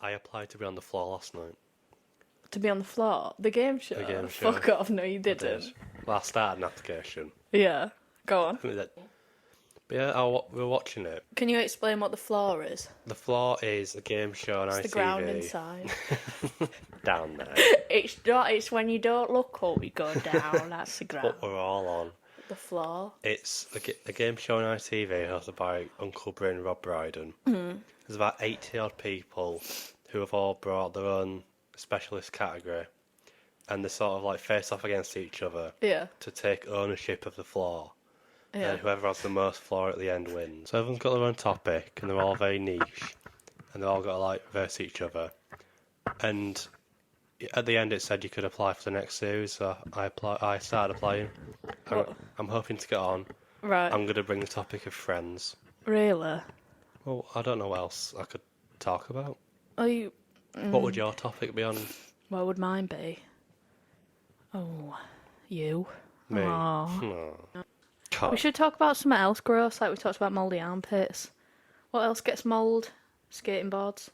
I applied to be on the floor last night. To be on the floor? The game show? The game show. Fuck off, no you I did. didn't. Well, I started an application. Yeah, go on. But yeah, we were watching it. Can you explain what the floor is? The floor is a game show on ITV. It's the ground inside. Down there. It's not, it's when you don't look up, you go down, that's the ground. What we're all on. The floor. It's a game show on ITV hosted by Uncle Bryn and Rob Brydon. There's about 80 odd people who have all brought their own specialist category, and they sort of like face off against each other to take ownership of the floor. Yeah. And whoever has the most floor at the end wins. So everyone's got their own topic, and they're all very niche, and they've all got to like verse each other. And at the end, it said you could apply for the next series, so I started applying. I'm hoping to get on. Right. I'm going to bring the topic of friends. Really? Well, I don't know what else I could talk about. Are you... What would your topic be on? What would mine be? Oh, you. Me? Aw. No. We should talk about something else gross, like we talked about mouldy armpits. What else gets mould? Skating boards.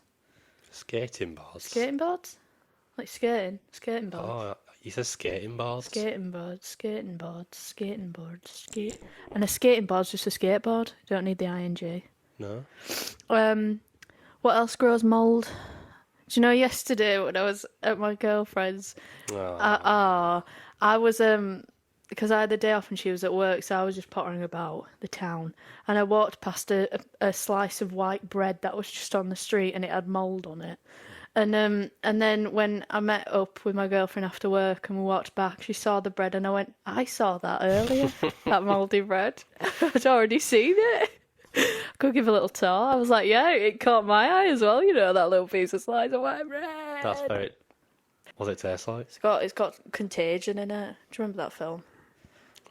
Skating boards? Skating boards? Like skating. Skating boards. Oh, you said skating boards? Skating boards, skating boards, skating boards, skate. And a skating board's just a skateboard. You don't need the ing. No. What else grows mould? Do you know yesterday when I was at my girlfriend's? Oh. I was because I had the day off and she was at work, so I was just pottering about the town, and I walked past a slice of white bread that was just on the street, and it had mould on it. And then when I met up with my girlfriend after work and we walked back, she saw the bread and I went, I saw that earlier, that mouldy bread. I'd already seen it. I could give a little tour. I was like, yeah, it caught my eye as well, you know, that little piece of slice of white bread. That's very... What's it taste like? It's got Contagion in it. Do you remember that film?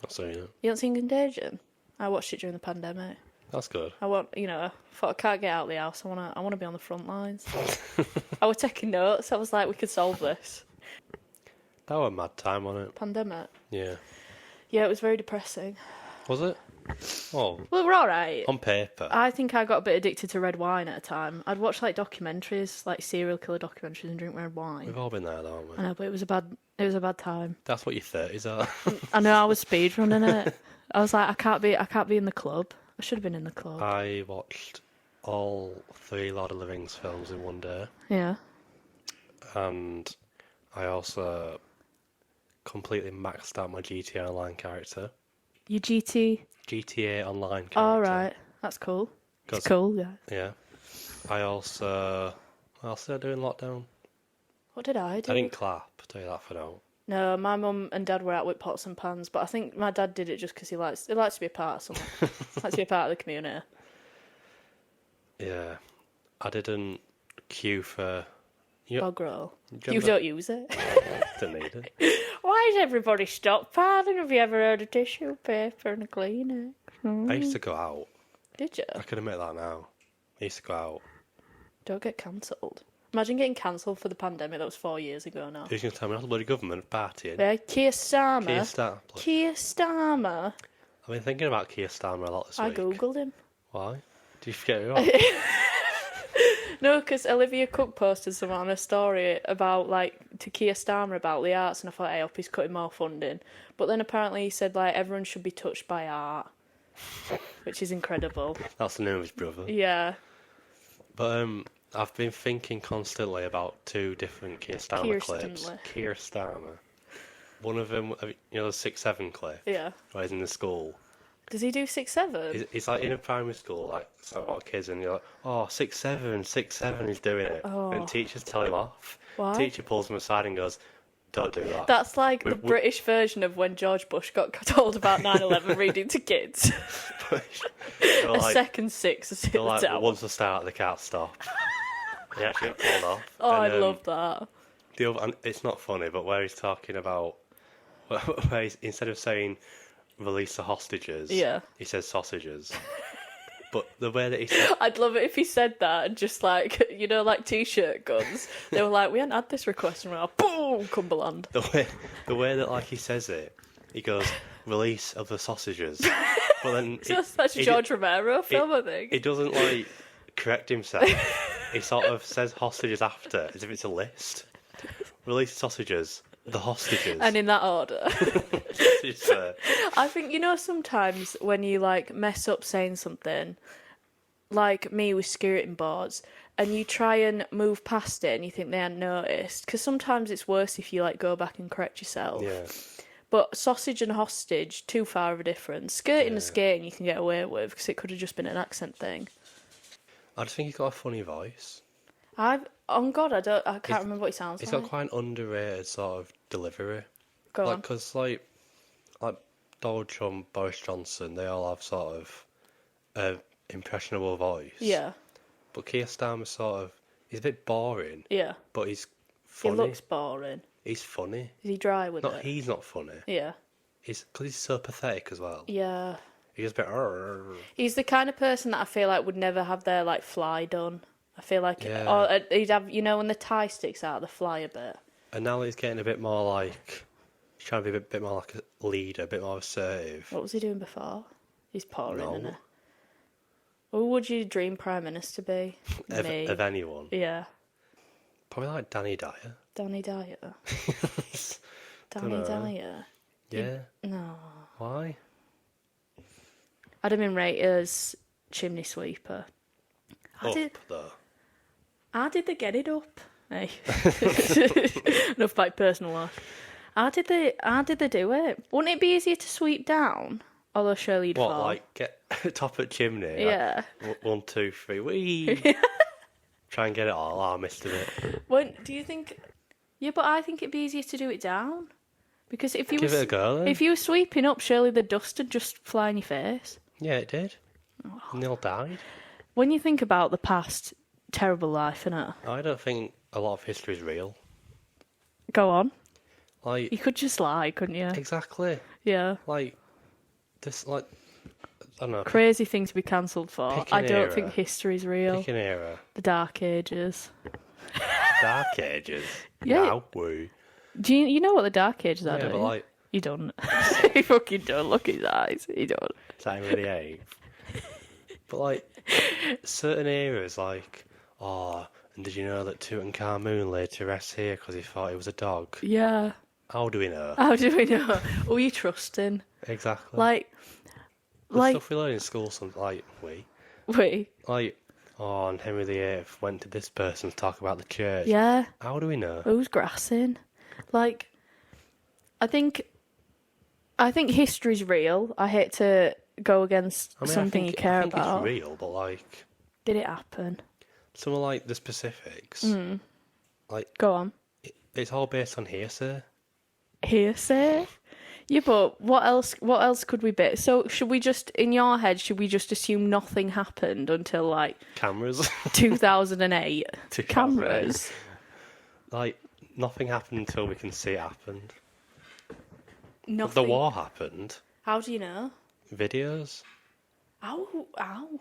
Not seen it. You haven't seen Contagion? I watched it during the pandemic. That's good. I thought I can't get out of the house. I want to be on the front lines. I was taking notes. I was like, we could solve this. That was a mad time on it. Pandemic. Yeah. Yeah, it was very depressing. Was it? Oh. Well, we're all right. On paper. I think I got a bit addicted to red wine at a time. I'd watch like documentaries, like serial killer documentaries, and drink red wine. We've all been there, though, haven't we? I know, but it was a bad time. That's what your 30s are. I know. I was speed running it. I was like, I can't be in the club. I should have been in the club. I watched all 3 Lord of the Rings films in one day. Yeah. And I also completely maxed out my GTA Online character. Your GTA Online character. Oh, right. That's cool. It's cool, yeah. Yeah. I also... What else did I do in lockdown? What did I do? I didn't clap, I'll tell you that for now. No, my mum and dad were out with pots and pans, but I think my dad did it just because he likes to be a part of something. Likes to be a part of the community. Yeah. I didn't queue for... Bog roll. You don't use it. Don't need it. Why is everybody stockpiling? Have you ever heard of tissue paper and a Kleenex? I used to go out. Did you? I can admit that now. I used to go out. Don't get cancelled. Imagine getting cancelled for the pandemic. That was 4 years ago now. Who's going to tell me not the bloody government partying? Yeah, Keir Starmer. Keir Starmer. Keir Starmer. I've been thinking about Keir Starmer a lot this week. I googled him. Why? Did you forget who he was? No, because Olivia Cook posted something on a story about, like, to Keir Starmer about the arts, and I thought, hey, I hope he's cutting more funding. But then apparently he said, like, everyone should be touched by art, which is incredible. That's the name of his brother. Yeah. But I've been thinking constantly about 2 different Keir Starmer clips. Keir Starmer. One of them, you know, the 6'7" clip? Yeah. Where he's in the school. Does he do 6'7"? He's like in a primary school, like, so a lot of kids, and you're like, oh, 6'7", he's doing it. Oh. And teachers tell him off. Why? Teacher pulls him aside and goes, don't do that. That's like the British version of when George Bush got told about 9/11 reading to kids. A second 6 is they're like, once they start, they can't stop. He actually got pulled off. Oh, I love that. And it's not funny, but where he's talking about, where he's, instead of saying release the hostages, he says sausages. But the way that he said... I'd love it if he said that and just like, you know, like T-shirt guns. They were like, we hadn't had this request, and we're like, boom, Cumberland. The way that like he says it, he goes, release of the sausages. But then... That's a George Romero film, I think. He doesn't like correct himself. he sort of says hostages after, as if it's a list. Release sausages. The hostages. And in that order. It's, I think, sometimes when you, mess up saying something, like me with skirting boards, and you try and move past it and you think they hadn't noticed, because sometimes it's worse if you, go back and correct yourself. yeah. But sausage and hostage, too far of a difference. Skirting and skating you can get away with, because it could have just been an accent thing. I just think he's got a funny voice. On God, I can't remember what he sounds He's like. got quite an underrated sort of delivery. Go on. Because, like Donald Trump, Boris Johnson, they all have sort of an impressionable voice. Yeah. But Keir Starmer he's a bit boring. Yeah. But he's funny. He looks boring. He's funny. Is he dry with it? He's not funny. Yeah. Because he's so pathetic as well. Yeah. He's a bit. He's the kind of person that I feel like would never have their fly done. I feel like, Yeah. or he'd have, when the tie sticks out, the fly a bit. And now he's getting a bit more he's trying to be a bit more like a leader, a bit more assertive. What was he doing before? He's pouring, No. isn't he? Who would you dream Prime Minister be? Me. Of anyone. Yeah. Probably like Danny Dyer. Danny Dyer. Danny Dunno. Dyer. Yeah. No. Why? I'd have been rated as chimney sweeper. Up, though. How did they get it up? Hey. Enough about personal life. How did they do it? Wouldn't it be easier to sweep down? Although surely you'd fall. Get top of chimney? Yeah. 1, 2, 3, wee! Try and get it all. Oh, I missed a bit. Do you think... Yeah, but I think it'd be easier to do it down. Because if you Give it a go, then. If you were sweeping up, surely the dust would just fly in your face. Yeah, it did. And they all died. When you think about the past, terrible life, innit? I don't think a lot of history is real. Go on. You could just lie, couldn't you? Exactly. Yeah. This, I don't know. Crazy thing to be cancelled for. Pick an I don't era. think history's real. Pick an era. The Dark Ages. Dark Ages. Yeah. Now, woo. Do you know what the Dark Ages are? Yeah, Don't but you? You don't. You fucking don't. Look at his eyes. You don't. Time of the age. But certain eras, and did you know that Tutankhamun laid to rest here because he thought he was a dog? Yeah. How do we know? How do we know? Who are you trusting? Exactly. The stuff we learn in school, Wait. And Henry VIII went to this person to talk about the church. Yeah. How do we know? Who's grassing? I think history's real. I hate to go against something you care about. I think it's real, but did it happen? Some of the specifics. Go on. It's all based on hearsay. Hearsay? Yeah, but what else could we be? So should we just, in your head, assume nothing happened until Cameras. 2008? Cameras. Nothing happened until we can see it happened. Nothing. The war happened. How do you know? Videos. Ow. Ow,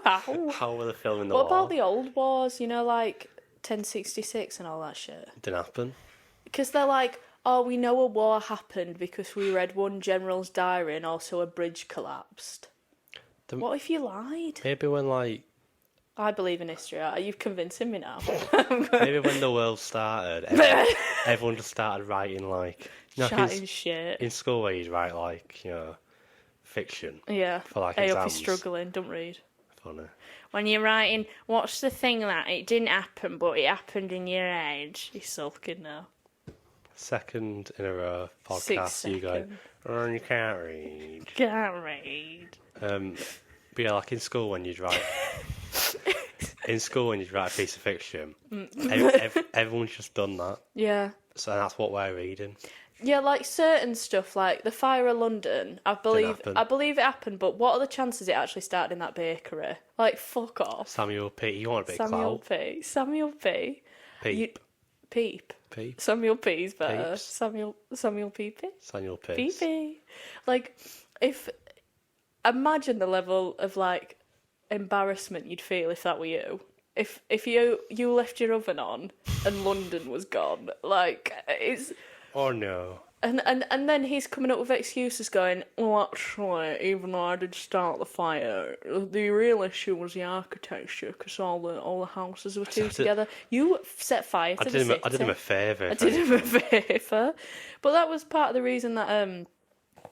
ow. How were they filming the war? What about the old wars, 1066 and all that shit? It didn't happen. Because they're we know a war happened because we read one general's diary and also a bridge collapsed. What if you lied? Maybe when I believe in history. You've convincing me now. maybe when the world started, everyone just started writing chatting shit. In school where you'd write fiction. Yeah. For Hey, exams. if you're struggling, don't read. Funny. When you're writing, what's the thing that it didn't happen, but it happened in your age? You're sulking now. Second in a row 6 podcast, you go, seconds. you can't read. Can't read. But yeah, in school when you'd write, a piece of fiction, everyone's just done that. Yeah. So that's what we're reading. Yeah, certain stuff, the fire of London. I believe it happened, but what are the chances it actually started in that bakery? Fuck off. Samuel P. You want a bit of Samuel clout? P. Samuel P. Peep. Peep. Peep. Samuel P's better. Peeps. Samuel Peepy. Samuel P. If imagine the level of embarrassment you'd feel if that were you. If you left your oven on and London was gone, it's. Oh no. And then he's coming up with excuses going, well, actually, even though I did start the fire, the real issue was the architecture, because all the houses were too together. You set fire to the city. I did him a favour. I did him a favour. But that was part of the reason that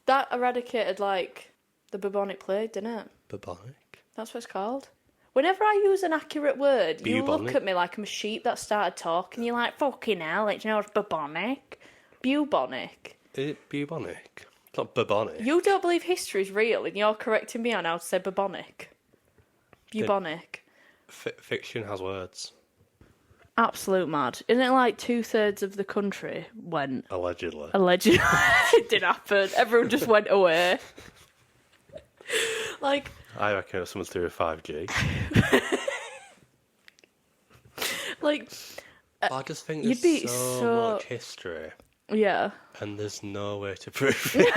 that eradicated, like, the bubonic plague, didn't it? Bubonic? That's what it's called. Whenever I use an accurate word, you Bubonic? look at me like I'm a sheep that started talking. You're like, fucking hell, it's bubonic. Bubonic. Is it bubonic? It's not bubonic. You don't believe history is real, and you're correcting me on how to say bubonic. Bubonic. Fiction has words. Absolute mad. Isn't it like 2/3 of the country went? Allegedly. Allegedly. It did happen. Everyone just went away. Like... I reckon it's something to do with 5G. Like... I just think you'd there's be so much history. Yeah. And there's no way to prove it.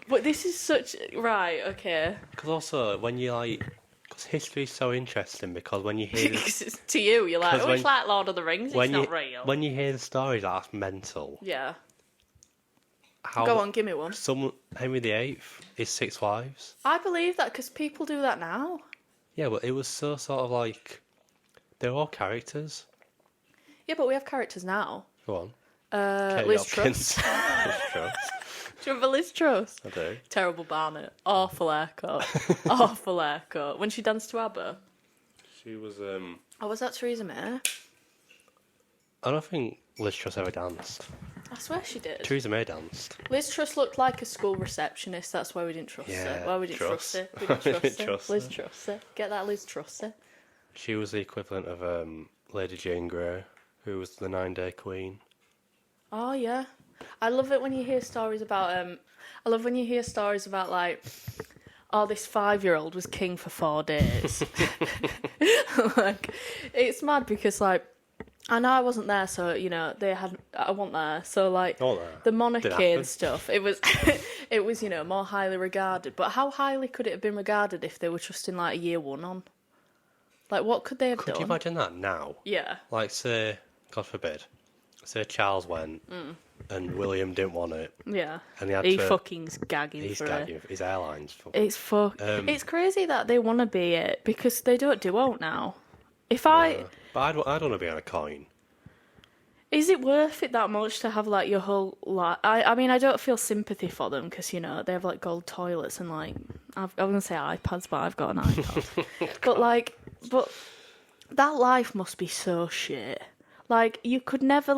But this is such... Right, okay. Because also, when you like... Because history's so interesting, because when you hear... To you, you're like, 'cause it's like Lord of the Rings, it's not real. When you hear the stories, that's mental. Yeah. How, Go on, give me one. Henry VIII is 6 wives. I believe that because people do that now. Yeah, but it was so sort of like... They're all characters. Yeah, but we have characters now. Go on. Katie Liz Hopkins. Truss. Liz Truss. Do you remember Liz Truss? I do. Terrible Barnett. Awful haircut. Awful haircut. When she danced to ABBA. She was, Oh, was that Theresa May? I don't think Liz Truss ever danced. I swear she did. Theresa May danced. Liz Truss looked like a school receptionist. That's why we didn't trust her. Why we didn't trust her. We didn't trust her. Liz Truss. Get that Liz Truss. She was the equivalent of Lady Jane Grey, who was the 9-day queen. Oh yeah, I love it when you hear stories about. I love when you hear stories about like, oh, this 5-year-old was king for 4 days. Like, it's mad because like, I know I wasn't there, so you know I wasn't there, so like the monarchy and stuff. It was, it was more highly regarded. But how highly could it have been regarded if they were just in like a year 1 on? Like, what could they have done? Could you imagine that now? Yeah. Like, say, God forbid, say Charles went and William didn't want it. Yeah. And he fucking's gagging he's for gagging. it. His airline's fucking... It's crazy that they want to be it, because they don't do out now. But I'd want to be on a coin. Is it worth it that much to have, like, your whole life? I mean, I don't feel sympathy for them, because, they have, like, gold toilets and, like... I was going to say iPads, but I've got an iPad. But that life must be so shit. Like, you could never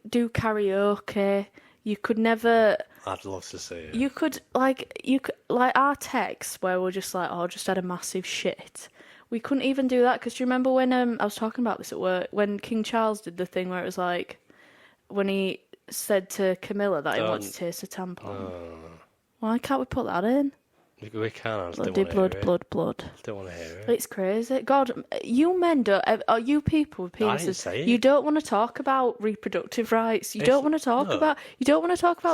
do karaoke. You could never... I'd love to see it. You could, like, our texts where we're just like, oh, just had a massive shit. We couldn't even do that, because do you remember when, I was talking about this at work, when King Charles did the thing where it was like, when he said to Camilla that he wanted to taste a tampon. Why can't we put that in? We can, I just don't Bloody want to hear it. blood. I don't want to hear it. It's crazy. God, you men don't... you people with penises... I didn't say it. You don't want to talk about reproductive rights. You don't want to talk about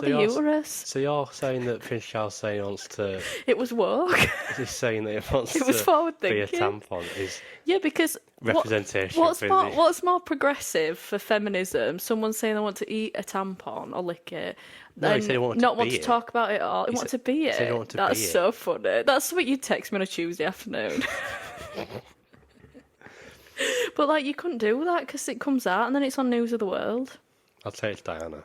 the uterus. So you're saying that Prince Charles saying he wants to... It was woke. He's saying that he wants It was to forward be a thinking. tampon is Yeah, because... representation. What's more progressive for feminism? Someone saying they want to eat a tampon or lick it, No, he said he wanted to not want be to it. talk about it at all. He wants to be said he it. wanted to That's be it. so funny. That's what you'd text me on a Tuesday afternoon. But like, you couldn't do that because it comes out and then it's on News of the World. I'll say it's Diana.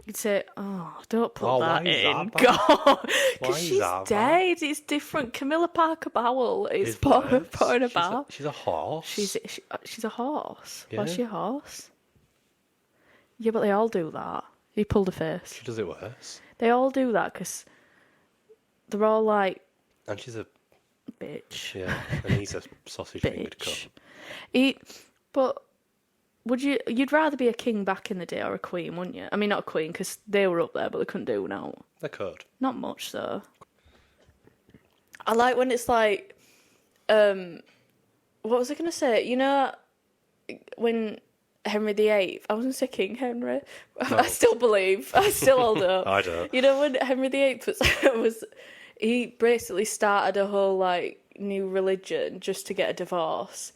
You'd say, "Oh, don't put that why is in, that bad? God, Why because is she's that bad? dead. It's different." Camilla Parker Bowell is It's putting worse. about. She's a horse. She's a horse. Yeah. Was she a horse? Yeah, but they all do that. He pulled a face. She does it worse. They all do that because they're all like, And she's a... bitch. Yeah, and he's a sausage-fingered cunt. But you'd rather be a king back in the day or a queen, wouldn't you? I mean, not a queen because they were up there, but they couldn't do now. They could. Not much though. I like when it's like, what was I gonna say? You know, when Henry VIII, I wasn't say King Henry. No. I still believe. I still hold up. I don't. You know, when Henry VIII was he basically started a whole like new religion just to get a divorce.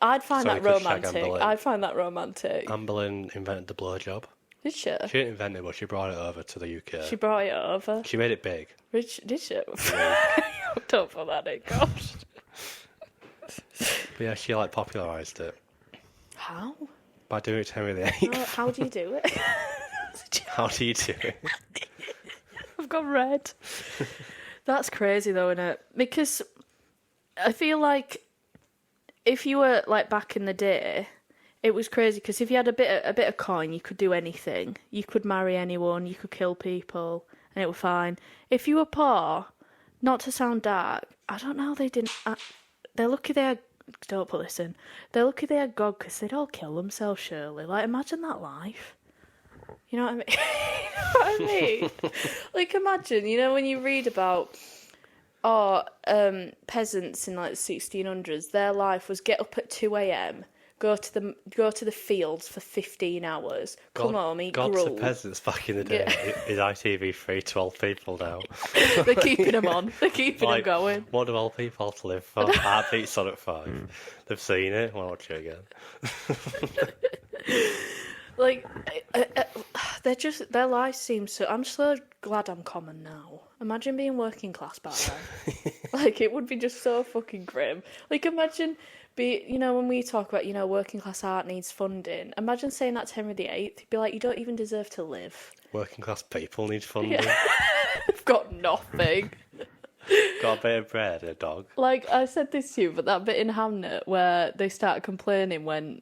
I'd find So that he could shag romantic. Anne Boleyn. I'd find that romantic. Anne Boleyn invented the blowjob. Did she? She didn't invent it, but she brought it over to the UK. She brought it over. She made it big. Did she? Don't put that in, gosh. But yeah, she like popularised it How? by doing it to Henry VIII. How do you do it? How do you do it? I've got red. That's crazy though, isn't it? Because I feel like if you were like back in the day, it was crazy because if you had a bit of coin, you could do anything. You could marry anyone, you could kill people, and it was fine. If you were poor, not to sound dark, I don't know. They didn't. They're lucky they had. Don't put this in. They're lucky they had God because they'd all kill themselves. Surely, like imagine that life. You know what I mean? You know what I mean? Like imagine, you know, when you read about peasants in like the 1600s, their life was get up at 2 a.m. Go to the fields for 15 hours. Come home, eat God's gruel. the peasants back in the day. Is ITV3 12 people now? They're keeping them on. They're keeping them going. What do old people have to live for? Heartbeats on at 5. They've seen it. I'll watch it again. Like, their lives seem so. I'm so glad I'm common now. Imagine being working class back then. Like, it would be just so fucking grim. Like, imagine when we talk about, working class art needs funding. Imagine saying that to Henry VIII. He'd be like, you don't even deserve to live. Working class people need funding. Yeah. They've got nothing. Got a bit of bread, a dog. Like, I said this to you, but that bit in Hamnet where they start complaining when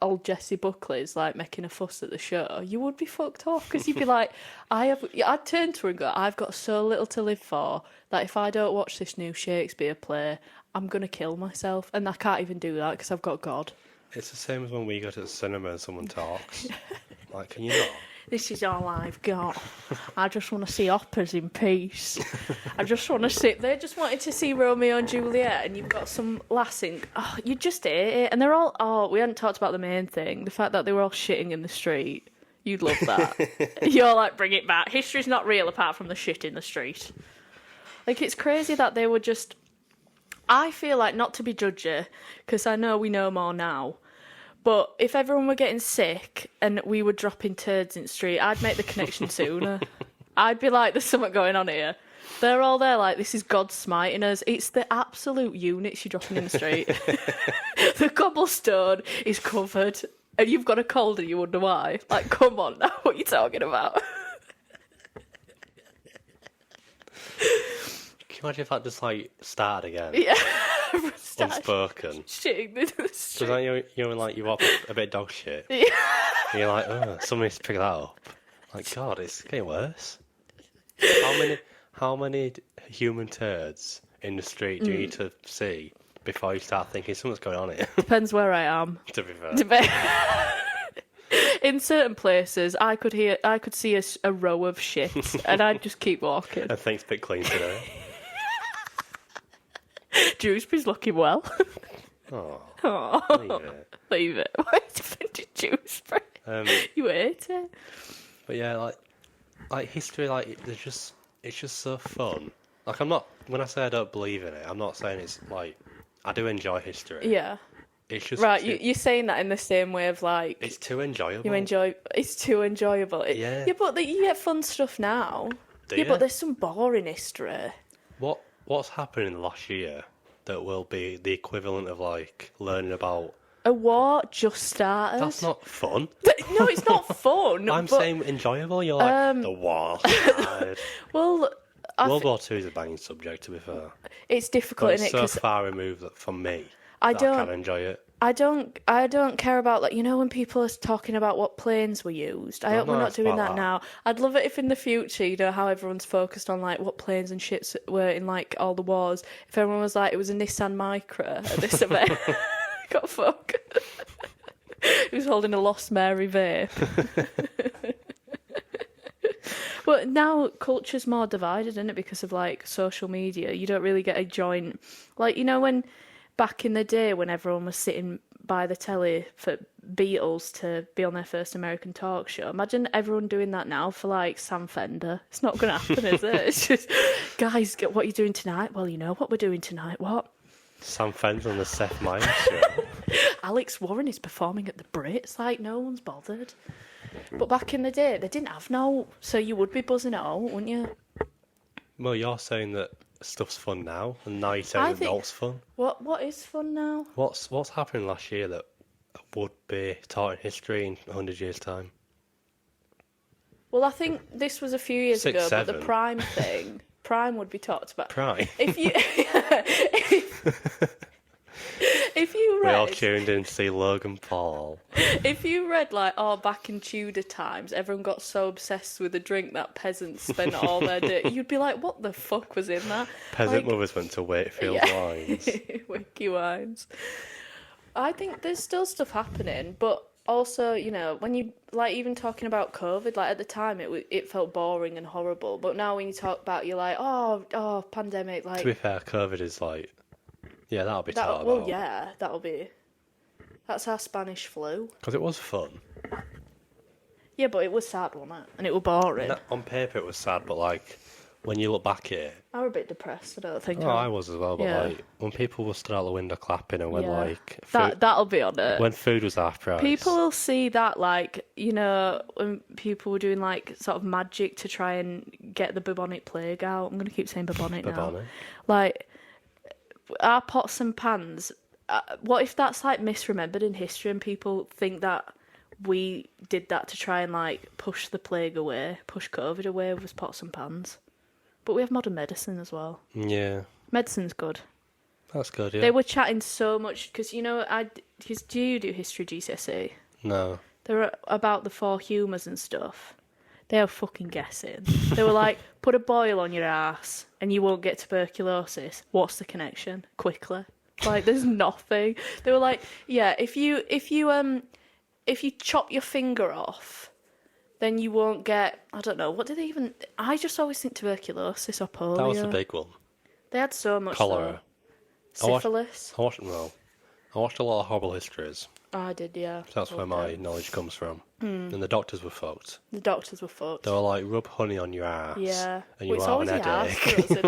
old Jessie Buckley's like making a fuss at the show, you would be fucked off because you'd be like, I'd turn to her and go, I've got so little to live for that if I don't watch this new Shakespeare play, I'm going to kill myself. And I can't even do that because I've got God. It's the same as when we go to the cinema and someone talks. Like, can you not? This is all I've got. I just want to see operas in peace. I just want to see... They just wanted to see Romeo and Juliet, and you've got some lassing. Oh, you just hate it. And they're all... Oh, we hadn't talked about the main thing. The fact that they were all shitting in the street. You'd love that. You're like, bring it back. History's not real apart from the shit in the street. Like, it's crazy that they were just... I feel like, not to be judgy, because I know we know more now, but if everyone were getting sick and we were dropping turds in the street, I'd make the connection sooner. I'd be like, there's something going on here. They're all there like, this is God smiting us. It's the absolute units you're dropping in the street. The cobblestone is covered and you've got a cold and you wonder why. Like, come on now, what are you talking about? Can you imagine if that just like started again? Yeah. Unspoken. Shitting in the street. Because you walk a bit of dog shit. Yeah. And you're like, oh, someone needs to pick that up. Like, God, it's getting worse. How many human turds in the street do you need to see before you start thinking something's going on here? Depends where I am. To be fair. In certain places, I could see a row of shit, and I'd just keep walking. I think it's a bit clean today. Dewsbury's looking well. Oh, leave it. Leave it. Why are you defending Dewsbury? You hate it. But yeah, like history, like it's just so fun. Like when I say I don't believe in it, I'm not saying it's like I do enjoy history. Yeah. It's just right. You're saying that in the same way of like it's too enjoyable. It's too enjoyable. Yeah. Yeah, but you get fun stuff now. Do yeah, you? but there's some boring history. What's happened in the last year that will be the equivalent of like learning about a war just started? That's not fun. No, it's not fun. I'm saying enjoyable. You're like the war started. Well, World War II is a banging subject, to be fair. It's difficult, but it's isn't it? so far removed from me. I can't enjoy it. I don't care about, like, when people are talking about what planes were used. I hope we're not doing that now. I'd love it if in the future, how everyone's focused on like what planes and ships were in like all the wars. If everyone was like, it was a Nissan Micra at this event. Got fuck. He was holding a Lost Mary vape. But now culture's more divided, isn't it? Because of like social media, you don't really get a joint. Like, when back in the day when everyone was sitting by the telly for Beatles to be on their first American talk show, imagine everyone doing that now for like Sam Fender. It's not going to happen, is it? It's just, guys, what are you doing tonight? Well, you know what we're doing tonight. What? Sam Fenn's on the Seth Meyers show. Alex Warren is performing at the Brits, like, no one's bothered. But back in the day, they didn't have no, so you would be buzzing out, wouldn't you? Well, you're saying that stuff's fun now, and now you're saying that not's fun. What is fun now? What's happening last year that would be taught in history in 100 years' time? Well, I think this was a few years ago, but the 7. Prime thing, Prime would be talked about. Prime? If you... If you read... We all tuned in to see Logan Paul. If you read, like, back in Tudor times, everyone got so obsessed with a drink that peasants spent all their day, you'd be like, what the fuck was in that? Peasant mothers went to Wakefield Wines. Wiki Wines. I think there's still stuff happening, but also, you know, when you, like, even talking about COVID, like, at the time, it felt boring and horrible, but now when you talk about, you're like, oh, pandemic, like... To be fair, COVID is like... Yeah, that'll be taught Well, about. yeah, that'll be... That's our Spanish flu. Because it was fun. Yeah, but it was sad, wasn't it? And it was boring. On paper it was sad, but like, when you look back at it... I was a bit depressed, I don't think. I was as well, but Yeah. like, when people were stood out the window clapping and when Yeah. like... Food, That'll be on it. when food was half price. People will see that, like, you know, when people were doing, like, sort of magic to try and get the bubonic plague out. I'm going to keep saying bubonic now. Bubonic. Like, our pots and pans, what if that's, like, misremembered in history and people think that we did that to try and, like, push the plague away, push COVID away with pots and pans? But we have modern medicine as well. Yeah. Medicine's good. That's good, yeah. They were chatting so much, because, you know, do you do history GCSE? No. They're about the 4 humours and stuff. They were fucking guessing. They were like, put a boil on your ass and you won't get tuberculosis. What's the connection? Quickly. Like, there's nothing. They were like, yeah, if you chop your finger off, then you won't get, I don't know, what did they even... I just always think tuberculosis or polio. That was the big one. They had so much, Cholera. though. Syphilis. I watched a lot of horrible histories. I did, yeah. So that's where my knowledge comes from. And the doctors were fucked. The doctors were fucked. They were like, rub honey on your ass. Yeah. And you Well, will it's have an always the headache. arse for us, isn't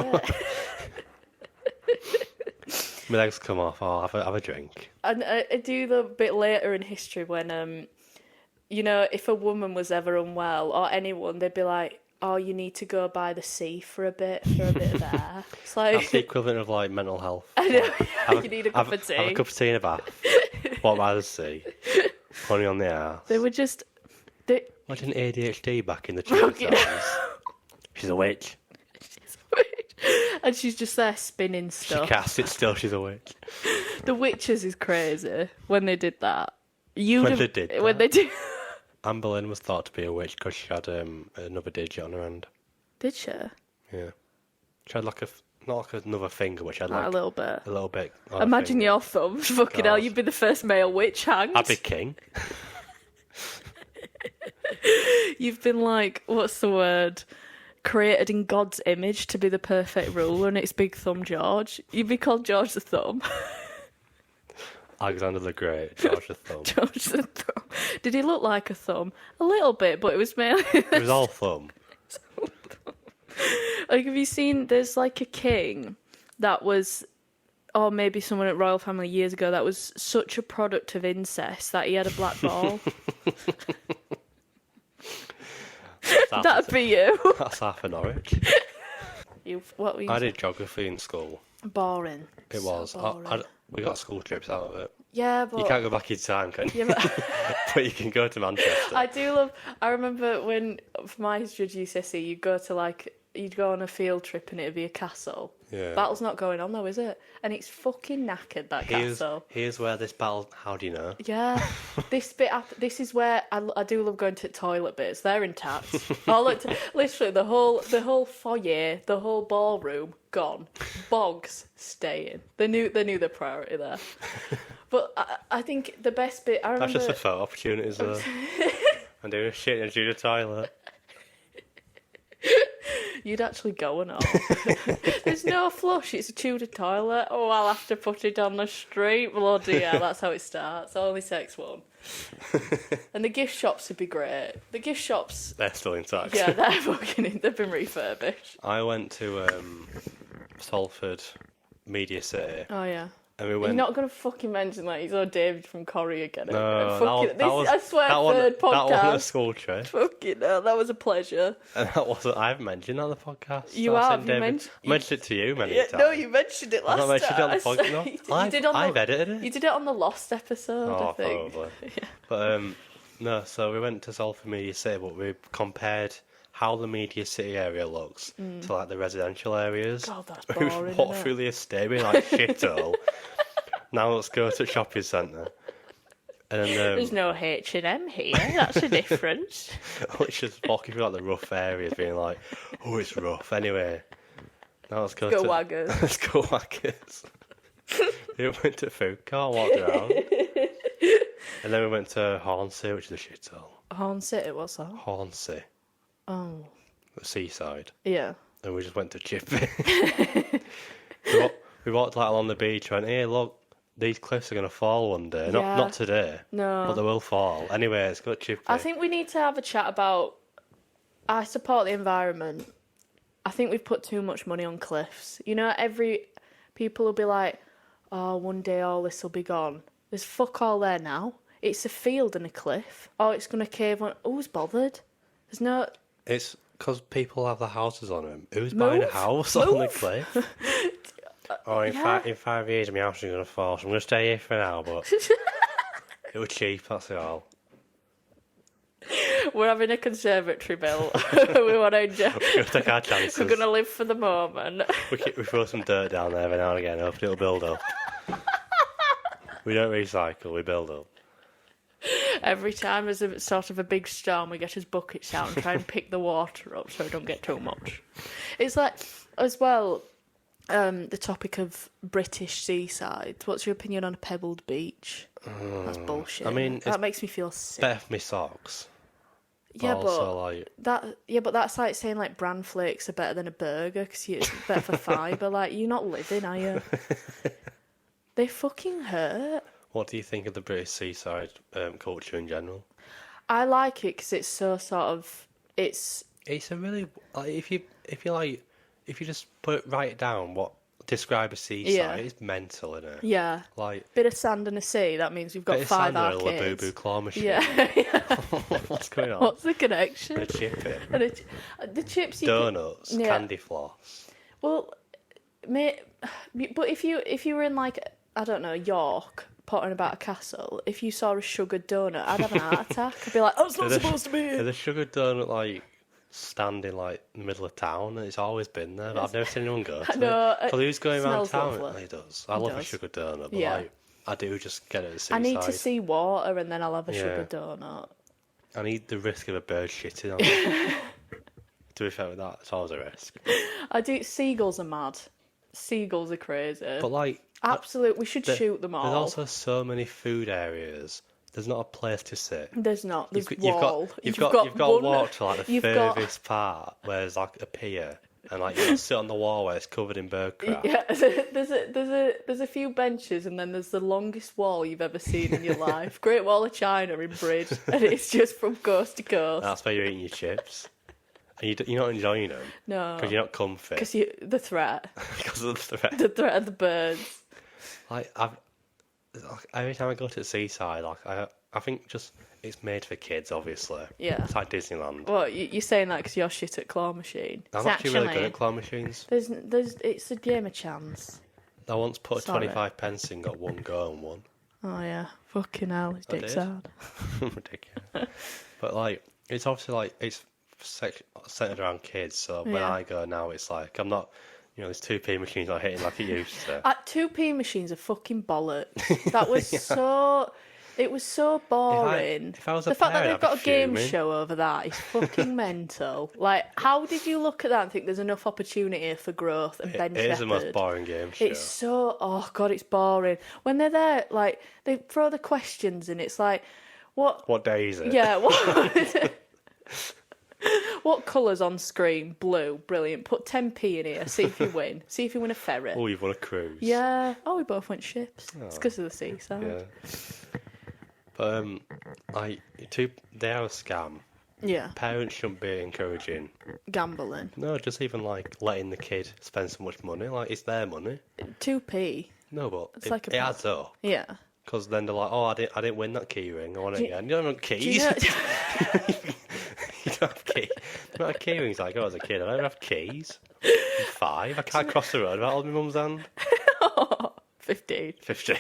it? My legs come off. Oh, have a drink. And I do the bit later in history when, you know, if a woman was ever unwell or anyone, they'd be like, oh, you need to go by the sea for a bit of air. It's like... That's the equivalent of like mental health. I know, you need a cup of tea. Have a cup of tea in a bath. Walk by the sea. Honey on the ass. They were just... Imagine ADHD back in the Tudor times. She's a witch. And she's just there spinning She stuff. casts it still, she's a witch. The witches is crazy when they did that. When they did that? When they did... Anne Boleyn was thought to be a witch because she had another digit on her hand. Did she? Yeah. She had like not like another finger, but she had like a little bit. A little bit. on her Imagine finger. your thumbs. Fucking hell, God. you'd be the first male witch hanged. I'd be king. You've been like, what's the word? Created in God's image to be the perfect ruler, and it's Big Thumb George. You'd be called George the Thumb. Alexander the Great, George the Thumb. George the Thumb. Did he look like a thumb? A little bit, but it was mainly... It was all thumb. Like, have you seen, there's like a king that was, or maybe someone at Royal Family years ago, that was such a product of incest that he had a black ball. That'd be you. That's half an Norwich. What were you I did geography in school. Boring. It was. boring. We got school trips out of it. Yeah, but... You can't go back in time, can you? Yeah, but... But you can go to Manchester. I remember when, for my history GCSE, you'd go on a field trip and it'd be a castle. Yeah. Battle's not going on though, is it? And it's fucking knackered, that castle. Here's where this battle... How do you know? Yeah. This is where I do love going to toilet bits. They're intact. Literally, the whole foyer, the whole ballroom, gone. Bogs, staying. They knew their priority there. But I think the best bit... I remember... That's just a photo opportunities though. I'm doing a shit in a Tudor toilet. You'd actually go and all. There's no flush, it's a Tudor toilet. Oh, I'll have to put it on the street. Bloody hell, that's how it starts. Only takes one. And the gift shops would be great. The gift shops... They're still intact. Yeah, they've been refurbished. I went to Salford Media City. Oh, yeah. And we You're went. not going to fucking mention that you saw David from Corrie again. No, I swear, third podcast. That wasn't a school trip. Fucking hell, that was a pleasure. And that wasn't. I haven't mentioned that on the podcast. You I have. mentioned it to you many times. No, you mentioned it last time. I've not mentioned it on the podcast. No, I've edited it. You did it on the Lost episode, I think. Probably. Yeah. But no. So we went to Salford Media City, but we compared how the Media City area looks to like the residential areas. God, that's We boring. walked Isn't through it? the estate, being like shithole. Now let's go to the shopping centre. And then There's no H&M here. That's a difference. it's just walking through like the rough areas, being like, oh, it's rough. Anyway, now let's go Waggers. Let's go Waggers. We went to food court, walked around, and then we went to Hornsey, which is a shithole. Horn City, what's that? Hornsey, Oh, the Seaside, yeah. and we just went to Chippy. we walked like along the beach, went, hey, look. These cliffs are going to fall one day. Yeah. Not today, No. but they will fall. Anyway, let's go to Chippy. I think we need to have a chat about... I support the environment. I think we've put too much money on cliffs. You know, people will be like, oh, one day all this will be gone. There's fuck all there now. It's a field and a cliff. Oh, it's going to cave on... Who's bothered? There's no... It's because people have their houses on them. Who's buying a house on the cliff? Oh, in 5 years, my house is going to fall, so I'm going to stay here for now, but it was cheap, that's it all. We're having a conservatory built. We want to enjoy... We're going to take our chances. We're going to live for the moment. We throw some dirt down there every now and again, hopefully it'll build up. We don't recycle, we build up. Every time there's a sort of a big storm, we get his buckets out and try and pick the water up so we don't get too much. It's like, as well... the topic of British seaside. What's your opinion on a pebbled beach? That's bullshit. I mean, that makes me feel sick. Better for my socks. Yeah, also, but that's like saying like bran flakes are better than a burger because it's better for fibre. Like, you're not living, are you? They fucking hurt. What do you think of the British seaside culture in general? I like it because it's so sort of it's a really if you just write it down, describe a seaside, it's mental, isn't it? Yeah. Like bit of sand and a sea. That means we've got bit 5 of sand arcades. and a Labubu claw machine. Yeah. What's going on? What's the connection? A chippy. And the chips. Donuts, candy floss. Well, but if you were in like, I don't know, York, pottering about a castle, if you saw a sugared donut, I'd have an heart attack. I'd be like, oh, it's not supposed to be here. The sugared donut like standing like in the middle of town, and it's always been there. But I've never seen anyone go to No, it. So who's going around smells town? lovely. He does. I love a does. sugared donut, but Yeah. like, I do just get it at the seaside. I need to see water and then I'll have a Yeah. sugar donut. I need the risk of a bird shitting on me. To be fair with that, it's always a risk. I do. Seagulls are mad. Seagulls are crazy. But like, Absolute. We should shoot them all. there's also so many food areas. There's not a place to sit. There's not. There's You've wall. got to one- walk to like the you've got- furthest part where there's like a pier, and like you got to sit on the wall where it's covered in bird crap. Yeah, there's a few benches and then there's the longest wall you've ever seen in your life. Great Wall of China in Bridge, and it's just from coast to coast. That's where you're eating your chips, and you're not enjoying them. No, Because you're not comfy. because the threat, Because of the threat. the threat of the birds. Like every time I go to the seaside, like I think just it's made for kids. Obviously, Yeah. it's like Disneyland. What you're saying that because you're shit at claw machine? I'm actually really good at claw machines. It's a game of chance. I once put Sorry. 25 pence in, got one go and won. Oh yeah, fucking hell, his I dick's did. hard. Ridiculous. But like, it's obviously like it's centered around kids. So when Yeah. I go now, it's like I'm not. There's 2p machines not hitting like it used to. 2p machines are fucking bollocks. That was so. It was so boring. if I was a the fact that parent, they've I'd got be a game fuming. show over that is fucking mental. Like, how did you look at that and think there's enough opportunity for growth and Ben It is the Shepherd? most boring game show. It's so, oh god, it's boring. When they're there, like, they throw the questions and it's like, What day is it? yeah, what, what colour's on screen? Blue, brilliant. Put 10p in here, see if you win. See if you win a ferret. Oh, you've won a cruise. Yeah. Oh, we both went ships. It's because of the seaside. Yeah. But they are a scam. Yeah. Parents shouldn't be encouraging. Gambling. No, just even like letting the kid spend so much money. Like it's their money. 2p. No, but It's like a it adds up. Yeah. Because then they're like, oh, I didn't win that key ring. I want it again. You don't have keys. Do you know- You don't have keys. You don't have key rings like I was a kid. I don't have keys. I'm 5. I can't cross the road without holding my mum's hand. 15. 15.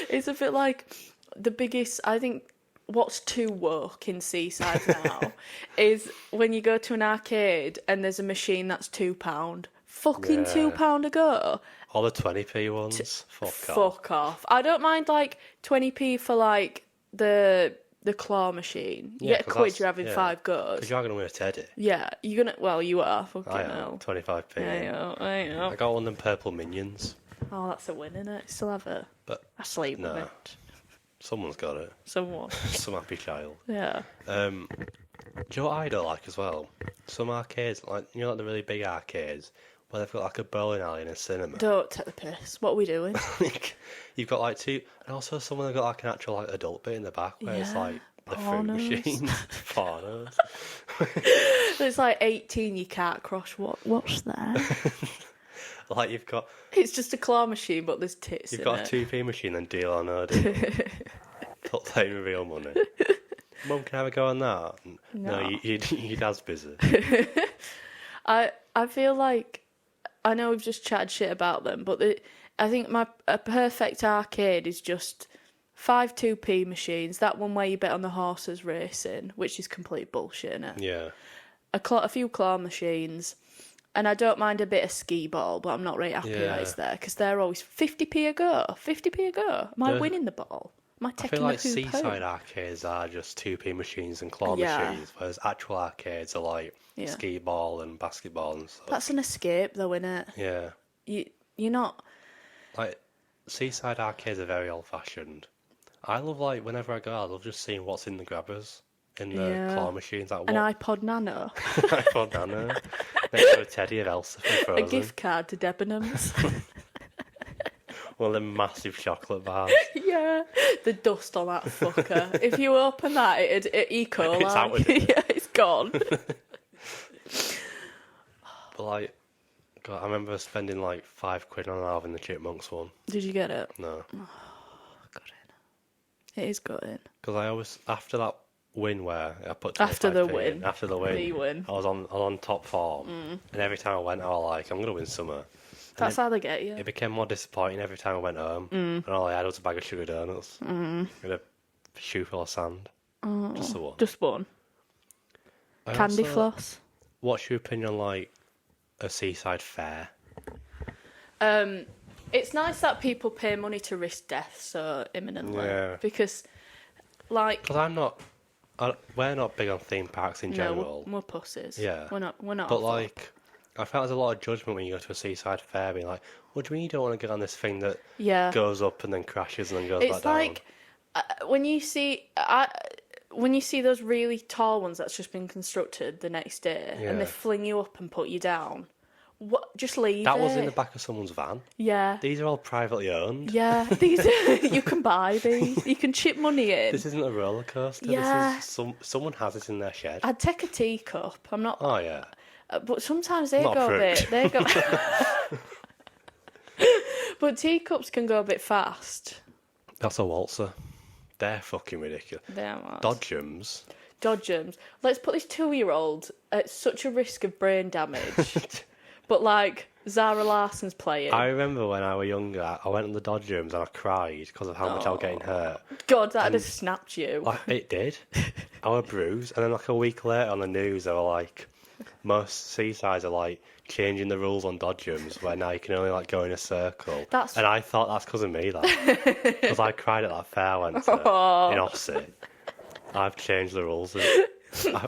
It's a bit like the biggest, I think, what's too woke in Seaside now is when you go to an arcade and there's a machine that's £2. Fucking Yeah. £2 a go. All the 20p ones. Fuck off. Fuck off. I don't mind like 20p for like the claw machine. You Yeah, get a 'cause quid, that's- you're having yeah. 5 Because goes. you're going to win a teddy. Yeah, you're gonna. Well, you are. Fucking I am. hell. 25p. I know. I got one of them purple minions. Oh, that's a win, innit? Still have it. But I sleep no. with it. someone's got it. Someone. Some happy child. Yeah. Do you know what I don't like as well? Some arcades, like, you know, like the really big arcades, where they've got like a bowling alley and a cinema. Don't take the piss. What are we doing? You've got like 2, and also some of them got like an actual like adult bit in the back where it's Yeah, like the pornos. fruit machines, pornos. It's like 18. You can't cross. What's that? Like you've got It's just a claw machine, but there's tits you've in got it. a 2p machine and deal or no deal. Not playing with real money. Mum, can I have a go on that? No, No. your dad's busy. I feel like I know we've just chatted shit about them, but I think a perfect arcade is just 5 2p machines. That one where you bet on the horses racing, which is complete bullshit, innit? Yeah. A few claw machines, and I don't mind a bit of skee ball, but I'm not really happy that it's Yeah. there because they're always 50p a go. 50p a go. Am I The- winning the ball? Am I I taking feel like the hoop Seaside home? arcades are just 2p machines and claw Yeah. machines, whereas actual arcades are like Yeah. skee ball and basketball and stuff. That's an escape, though, innit? Yeah. You're not. Like, Seaside arcades are very old fashioned. I love, like, whenever I go, I love just seeing what's in the grabbers, in the Yeah. claw machines. Like, An what? iPod Nano, iPhone Nano. Next to a teddy of Elsa from a Frozen. gift card to Debenhams. One of them massive chocolate bars. Yeah, the dust on that fucker. If you open that, it'd E. coli. It's out with it. Yeah, it's gone. But, like, God, I remember spending, like, £5 on Alvin the Chipmunks one. Did you get it? No. Got it. It is gutting. Because I always, after that win where I put After the 25p win. in, after the win, The win. I was on top form, and every time I went, I was like, I'm gonna win summer. That's how they get you. It became more disappointing every time I went home, and all I had was a bag of sugar donuts and a shoe full of sand. Just the one. Just one. I Candy also- floss. What's your opinion on, like, a seaside fair? It's nice that people pay money to risk death so imminently. Yeah. Because, like, Because we're not big on theme parks in no, general. we're pussies. Yeah. We're not. But, awful. like, I felt there's a lot of judgment when you go to a seaside fair, being like, what do you mean you don't want to get on this thing that yeah. goes up and then crashes and then goes back It's down? like when you see those really tall ones that's just been constructed the next day, and they Yeah. fling you up and put you down. What? Just leave That it. was in the back of someone's van. Yeah. These are all privately owned. Yeah. These you can buy these. You can chip money in. This isn't a roller coaster. Yeah. This is someone has it in their shed. I'd take a teacup. I'm not. Oh yeah. But sometimes they Not go a fruit. bit. They go. But teacups can go a bit fast. That's a waltzer. They're fucking ridiculous. They are mad. Dodgems. Dodgems. Let's put this 2-year-old at such a risk of brain damage. But like Zara Larson's playing. I remember when I was younger, I went on the Dodgems and I cried because of how much I was getting hurt. God, that'd have snapped you. Like, it did. I was bruised. And then like a week later on the news, they were like, most seasides are like changing the rules on Dodgems where now you can only like go in a circle. That's- And I thought that's because of me, that. Because I cried at that fair I went to in Ossett. I've changed the rules.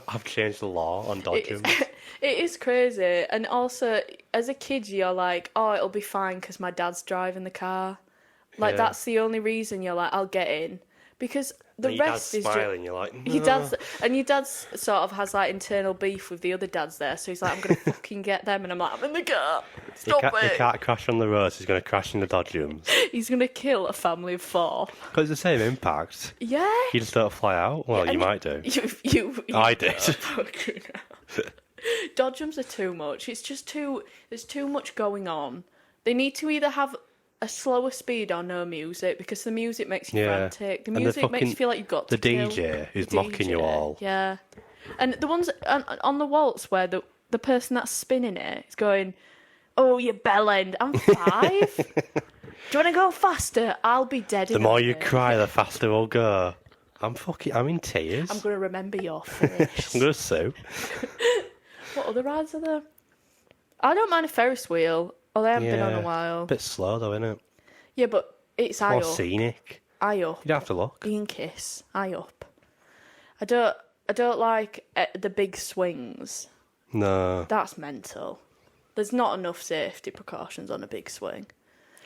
I've changed the law on Dodgems. It is crazy. And also, as a kid, you're like, oh, it'll be fine because my dad's driving the car. Like, Yeah. that's the only reason you're like, I'll get in. Because the And your rest dad's is smiling, you're like, no. Your dad's sort of has like internal beef with the other dads there, so he's like, I'm gonna fucking get them, and I'm like, I'm in the car. Stop He it. can't crash on the road, so he's going to crash in the Dodgems. He's gonna kill a family of 4. Because it's the same impact. Yeah. You just don't fly out. Well, And you might do. You I did. Fucking hell. Dodgems are too much. It's just there's too much going on. They need to either have a slower speed or no music, because the music makes you Yeah. frantic. The And the music makes you fucking- feel like you've got to The kill. DJ who's The mocking you DJ, all. Yeah. And the ones on the waltz where the person that's spinning it is going, "Oh, you bellend, I'm 5. Do you want to go faster? I'll be dead The in a more you minute. cry, the faster we'll go. I'm in tears. I'm going to remember your face." I'm gonna sue. What other rides are there? I don't mind a Ferris wheel, although I haven't been on a while. Bit slow though, isn't it? Yeah, but it's More eye up. scenic. Eye up. You don't have to look. Ian Kiss. Eye up. I don't like the big swings. No. That's mental. There's not enough safety precautions on a big swing.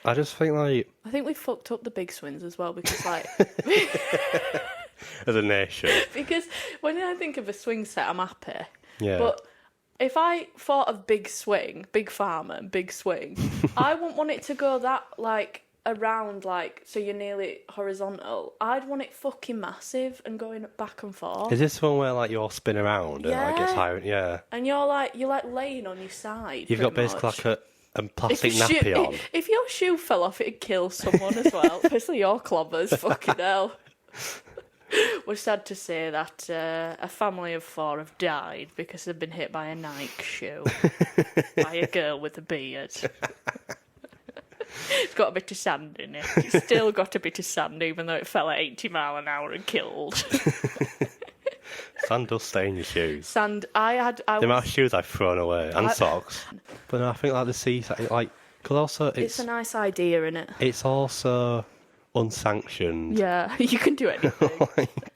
I just think like I think we fucked up the big swings as well because like as a nation. because when I think of a swing set, I'm happy. Yeah. But if I thought of big swing, big farmer, and big swing, I wouldn't want it to go that like around like so you're nearly horizontal. I'd want it fucking massive and going back and forth. Is this one where like you all spin around and like gets Yeah. higher? Yeah. And you're like laying on your side. You've got pretty basically much. like a plastic your nappy on. If your shoe fell off, it'd kill someone as well. Especially your clobbers. Fucking hell. We're sad to say that a family of 4 have died because they've been hit by a Nike shoe by a girl with a beard. It's got a bit of sand in it. It's still got a bit of sand, even though it fell at 80 mile an hour and killed. Sand does stay in your shoes. Sand. The amount of shoes I've thrown away and socks. But no, I think like the seaside, like because also It's a nice idea, innit? it's also unsanctioned. Yeah, you can do anything.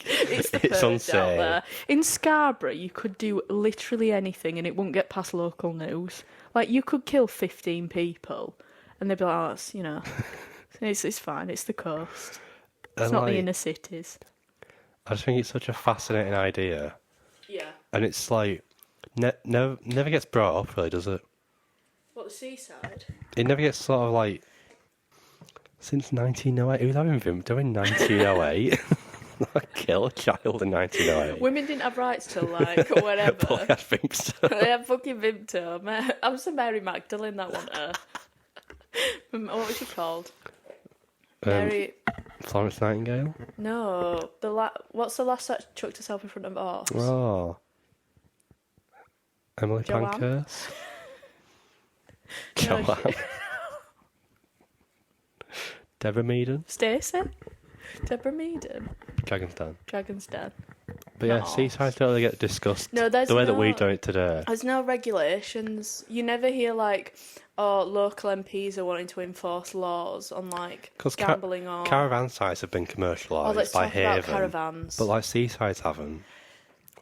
It's the It's bird unsafe. out there. In Scarborough, you could do literally anything and it wouldn't get past local news. Like, you could kill 15 people and they'd be like, oh, it's, you know, it's fine, it's the coast. It's And, not like, the inner cities. I just think it's such a fascinating idea, Yeah. and it's like never gets brought up, really, does it? What, the seaside? It never gets sort of like since 1908. Who's having been doing 1908? Kill a child in 1908. Women didn't have rights till, like, whatever. Boy, I think so. They had fucking Vimto. I was a Mary Magdalene, that one. What was she called? Mary... Florence Nightingale? No, what's the last that chucked herself in front of a horse? Oh. Emily Joanne? Pankhurst? No, Joanne? Deborah Meaden? Stacey? Deborah Meaden? Dragon's Den. Dragon's Den. But yeah, Aw. Seaside don't really get discussed No, there's the way that no- we've done it today. There's no regulations. You never hear like, oh, local MPs are wanting to enforce laws on like Because gambling or. caravan sites have been Oh, commercialised let's by talk about Haven. caravans. But like Seasides haven't.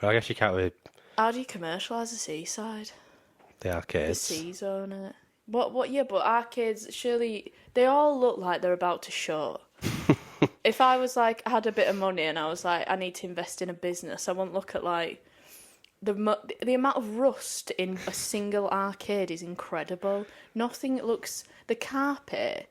Well, I guess you can't really. How do you commercialise a seaside? The The arcades. sea zone, innit? What? Yeah, but arcades surely they all look like they're about to shut. If I was like I had a bit of money and I was like I need to invest in a business, I wouldn't look at like the amount of rust in a single arcade is incredible. Nothing looks the carpet.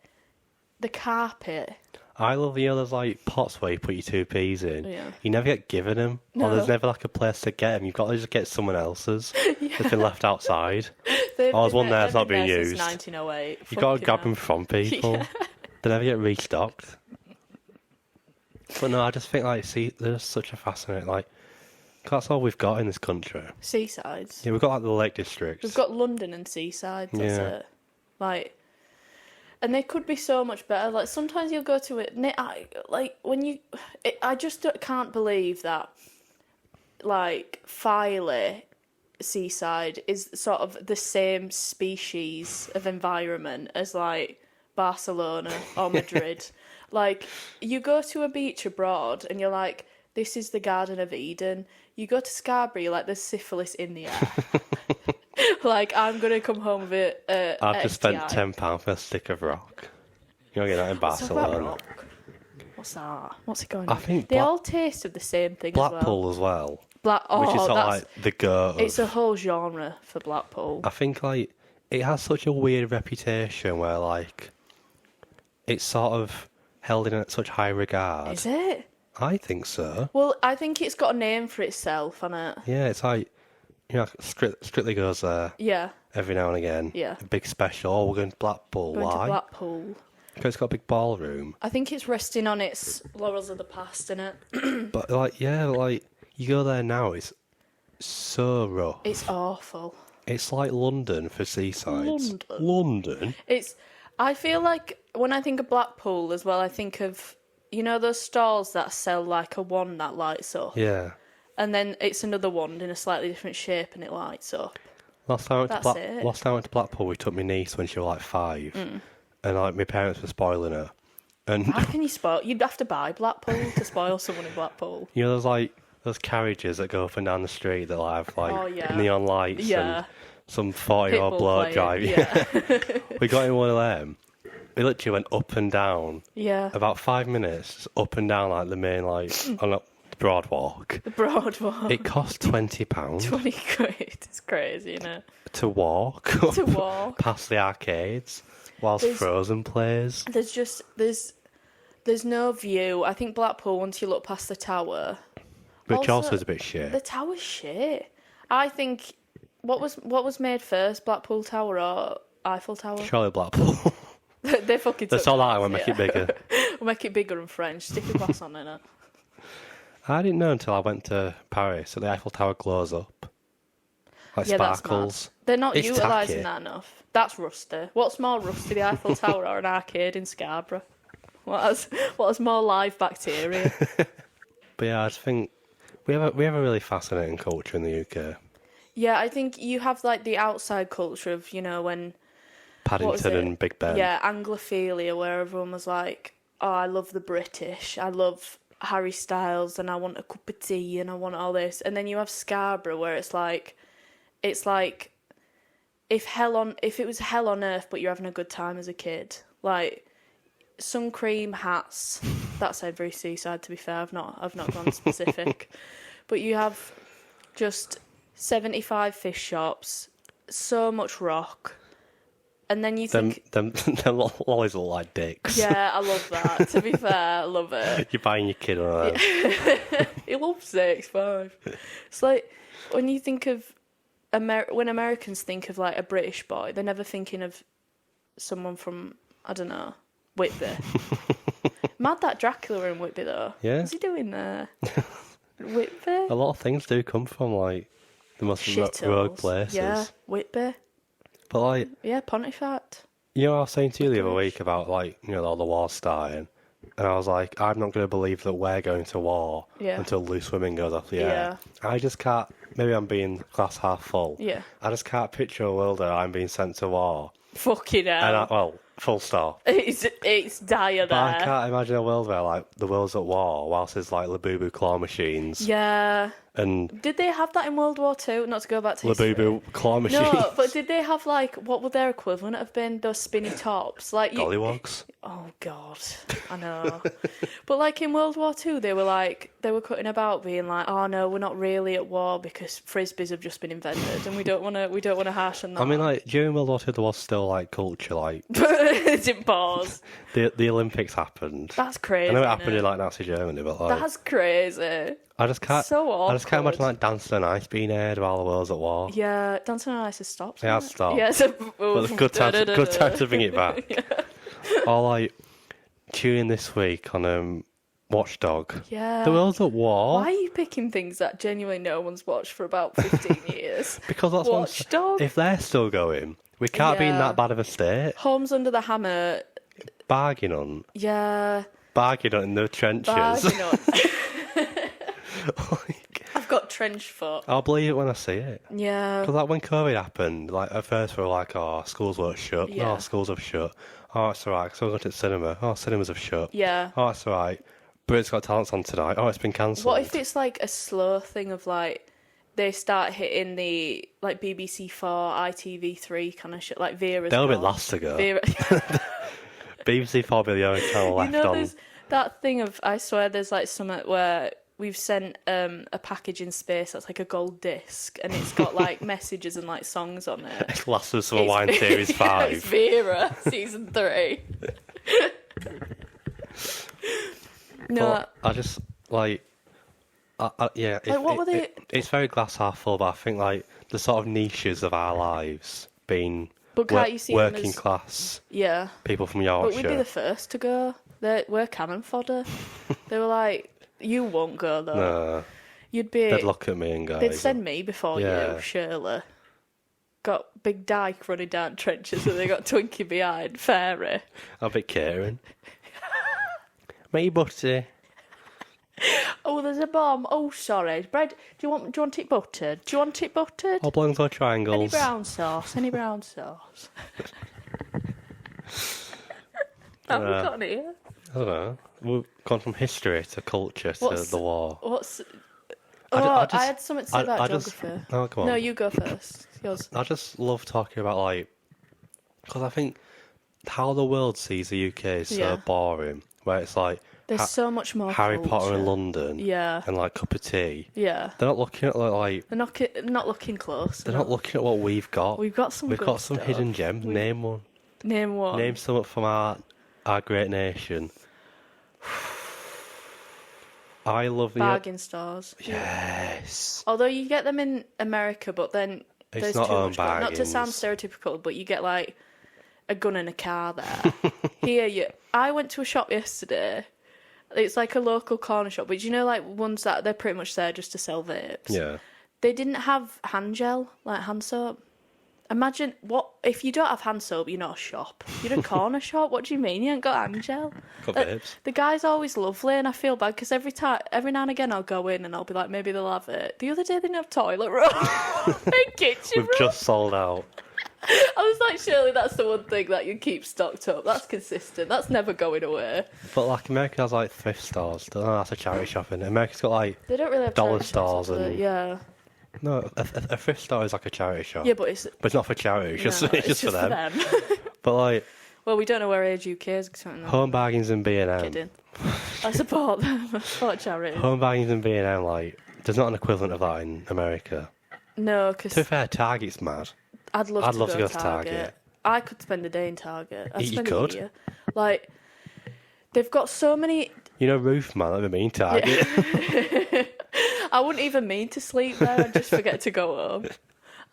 I love the other like pots where you put your 2p's in. Yeah. You never get given them, No. or there's never like a place to get them. You've got to just get someone else's that's been left outside. There's there's one there that's not being used. 1908. You got to Fucking grab hell. them from people. Yeah. They never get restocked. But no, I just think like there's such a fascinating like. 'Cause that's all we've got in this country. Seasides. Yeah, we've got like the Lake District. We've got London and Seaside. That's Yeah. it. Like, and they could be so much better. Like sometimes you'll go to it. I just can't believe that. Like Filey, Seaside is sort of the same species of environment as like Barcelona or Madrid. Like you go to a beach abroad and you're like, this is the Garden of Eden. You go to Scarborough, you're like, there's syphilis in the air. Like, I'm going to come home with it. I've just spent £10 for a stick of rock. You're going to get that in What's that about Barcelona. rock? What's that? What's it going I on? think They all taste of the same thing Blackpool as well, as well. which is sort of that's... like the goat. It's a whole genre for Blackpool. I think like it has such a weird reputation where like it's sort of held in such high regard. Is it? I think so. Well, I think it's got a name for itself, hasn't it? Yeah, it's like Strictly goes there Yeah. every now and again. Yeah. A big special. Oh, we're going to Blackpool. Going Why? to Blackpool. Because it's got a big ballroom. I think it's resting on its laurels of the past, innit? But, like, yeah, like, you go there now, it's so rough. It's awful. It's like London for Seaside. London? I feel like when I think of Blackpool as well, I think of, you know, those stalls that sell like a wand that lights up? Yeah. And then it's another wand in a slightly different shape and it lights up. Last time That's it. Last time I went to Blackpool, we took my niece when she was like 5. And, like, my parents were spoiling her. And How can you spoil? You'd have to buy Blackpool to spoil someone in Blackpool. you know, there's, like, those carriages that go up and down the street that like, have, like, Oh, yeah. neon lights and some 40-year-old Pitbull bloke playing, driving. yeah. We got in one of them. We literally went up and down. Yeah. About 5 minutes, up and down, like, the main, like, on the broad walk. The Broadwalk. It cost £20 20 quid. It's crazy, isn't it? to walk To walk. past the arcades whilst Frozen plays. There's no view. I think Blackpool, once you look past the tower... Which also is a bit shit. The tower's shit. I think... What was made first? Blackpool Tower or Eiffel Tower? Surely Blackpool. They fucking That's took all that, ours, we'll make it bigger. We'll make it bigger and French. Stick a glass on it. I didn't know until I went to Paris that the Eiffel Tower glows up. Like sparkles. They're not It's utilising tacky. that enough. That's rusty. What's more rusty, the Eiffel Tower or an arcade in Scarborough? What has more live bacteria? But yeah, I just think we have a really fascinating culture in the UK. Yeah, I think you have like the outside culture of, you know, when... Paddington and Big Ben. Yeah, Anglophilia, where everyone was like, oh, I love the British, I love Harry Styles, and I want a cup of tea, and I want all this. And then you have Scarborough, where it's like if it was hell on earth, but you're having a good time as a kid. Like, sun cream, hats. That sounds very Seaside, to be fair. I've not gone specific. But you have just 75 fish shops, so much rock. And then you think... Them always look like dicks. Yeah, I love that. To be fair, I love it. You're buying your kid one of them. He loves 6'5". It's like, when you think of... when Americans think of, like, a British boy, they're never thinking of someone from, I don't know, Whitby. Mad that Dracula in Whitby, though. Yeah. What's he doing there? Whitby? A lot of things do come from, like, the most rogue places. Yeah, Whitby. But, like... Yeah, Pontefract. You know, I was saying to you the other week about, like, you know, all the war starting. And I was like, I'm not going to believe that we're going to war until loose women goes off the air. I just can't... Maybe I'm being glass half full. Yeah. I just can't picture a world where I'm being sent to war. Fucking hell. And full stop. It's dire But I there. can't imagine a world where, like, the world's at war whilst there's, like, Labubu claw machines. Yeah. And Did they have that in World War II? Not to go back to history. Labubu claw machines. No, but did they have, like, what would their equivalent have been? Those spinny tops? Like Gollywogs. Oh, God. I know. But, like, in World War II, they were cutting about being like, oh, no, we're not really at war because Frisbees have just been invented and we don't want to harsh on that. I mean, like, during World War II, there was still, like, culture, like... It didn't pause. The Olympics happened. That's crazy. I know it happened in, like, Nazi Germany, but, like... That's crazy. I just can't... So awkward. I just can't imagine, like, Dancing on Ice being aired while the world's at war. Yeah, Dancing on Ice has stopped. It has stopped. Yeah, But it's good time to bring it back. Yeah. Or, like, tune in this week on Watchdog. Yeah. The world's at war. Why are you picking things that genuinely no one's watched for about 15 years? Because that's Watchdog. If they're still going, we can't be in Yeah. that bad of a state. Homes Under the Hammer. Bargain hunt. Yeah. Bargain hunt in the trenches. Bargain hunt. Like, I've got trench foot. I'll believe it when I see it. Yeah. Because, like, when COVID happened, like, at first we were like, oh, schools weren't shut. Yeah. Oh, schools have shut. Oh, it's alright, so we're going to the cinema. Oh, cinemas have shut. Yeah. Oh, it's alright. Britain's Got Talent's on tonight. Oh, it's been cancelled. What if it's like a slow thing of like they start hitting the like BBC4, ITV3 kind of shit, like Vera's They'll be gone. last to go. Vera... BBC 4 will be the only channel left you know, on. there's that thing of I swear there's like something where we've sent a package in space that's like a gold disc and it's got like messages and like songs on it. It's Last of Summer Wine Series 5. It's Vera season 3. No, But I just, like, yeah. Like, what were they- It's very glass half full, but I think, like, the sort of niches of our lives being But can't you see them working as... class Yeah. people from But Yorkshire. we'd be the first to go. We're cannon fodder. They were like, you won't go though. No, You'd be... they'd look at me and go... They'd send me before Yeah. you, surely. Got big dyke running down trenches and they got Twinkie behind. Fairy. I'll be catering. Me butty. Oh, there's a bomb. Oh, sorry. Bread. Do you want it buttered? Do you want it buttered? Oblongs or triangles? Any brown sauce? Any brown sauce? Have we got any here? I don't know. We've gone from history to culture to the war. What's... I Oh, just- I had something to say about just- geography. No, come on. No, you go first. Yours. I just love talking about, like... Because I think how the world sees the UK is so Yeah. boring. Where it's like... There's so much more Harry culture. Potter in London. Yeah. And, like, cup of tea. Yeah. They're not looking at, like... They're not looking close. They're not looking at what we've got. We've got some We've good got some stuff. hidden gems. Name one. Name one. Name something from our great nation. I love the... Bargain stores. Yes. Although you get them in America, but then It's there's not too own much. Not to sound bargains. stereotypical, but you get like a gun and a car there. Here, I went to a shop yesterday. It's like a local corner shop, but you know, like ones that they're pretty much there just to sell vapes. Yeah. They didn't have hand gel, like hand soap. Imagine what if you don't have hand soap, you're not a shop. You're a corner shop. What do you mean you ain't got hand gel? Got babes. The guy's always lovely, and I feel bad because every now and again I'll go in and I'll be like, maybe they'll have it. The other day they didn't have toilet roll and kitchen We've roll. just sold out. I was like, surely that's the one thing that you keep stocked up. That's consistent. That's never going away. But like America has like thrift stores. Don't know, that's a charity shop in America's got like They don't really have dollar charity shops, stores do they? and Yeah. no, a thrift store is like a charity shop. Yeah, but it's not for charity. It's just no, it's just for them. them. But like Well, we don't know where Age UK is. home bargains and B&M. Kidding. I support them. I support charity. Home bargains and B&M, like there's not an equivalent of that in America. No, To be because fair, Target's mad. I'd love I'd to love go to go to to Target. Target. I could spend a day in Target. I'd You spend could. a year. Like, they've got so many... You know, roof man, I mean Target. I wouldn't even mean to sleep there. I'd just forget to go home.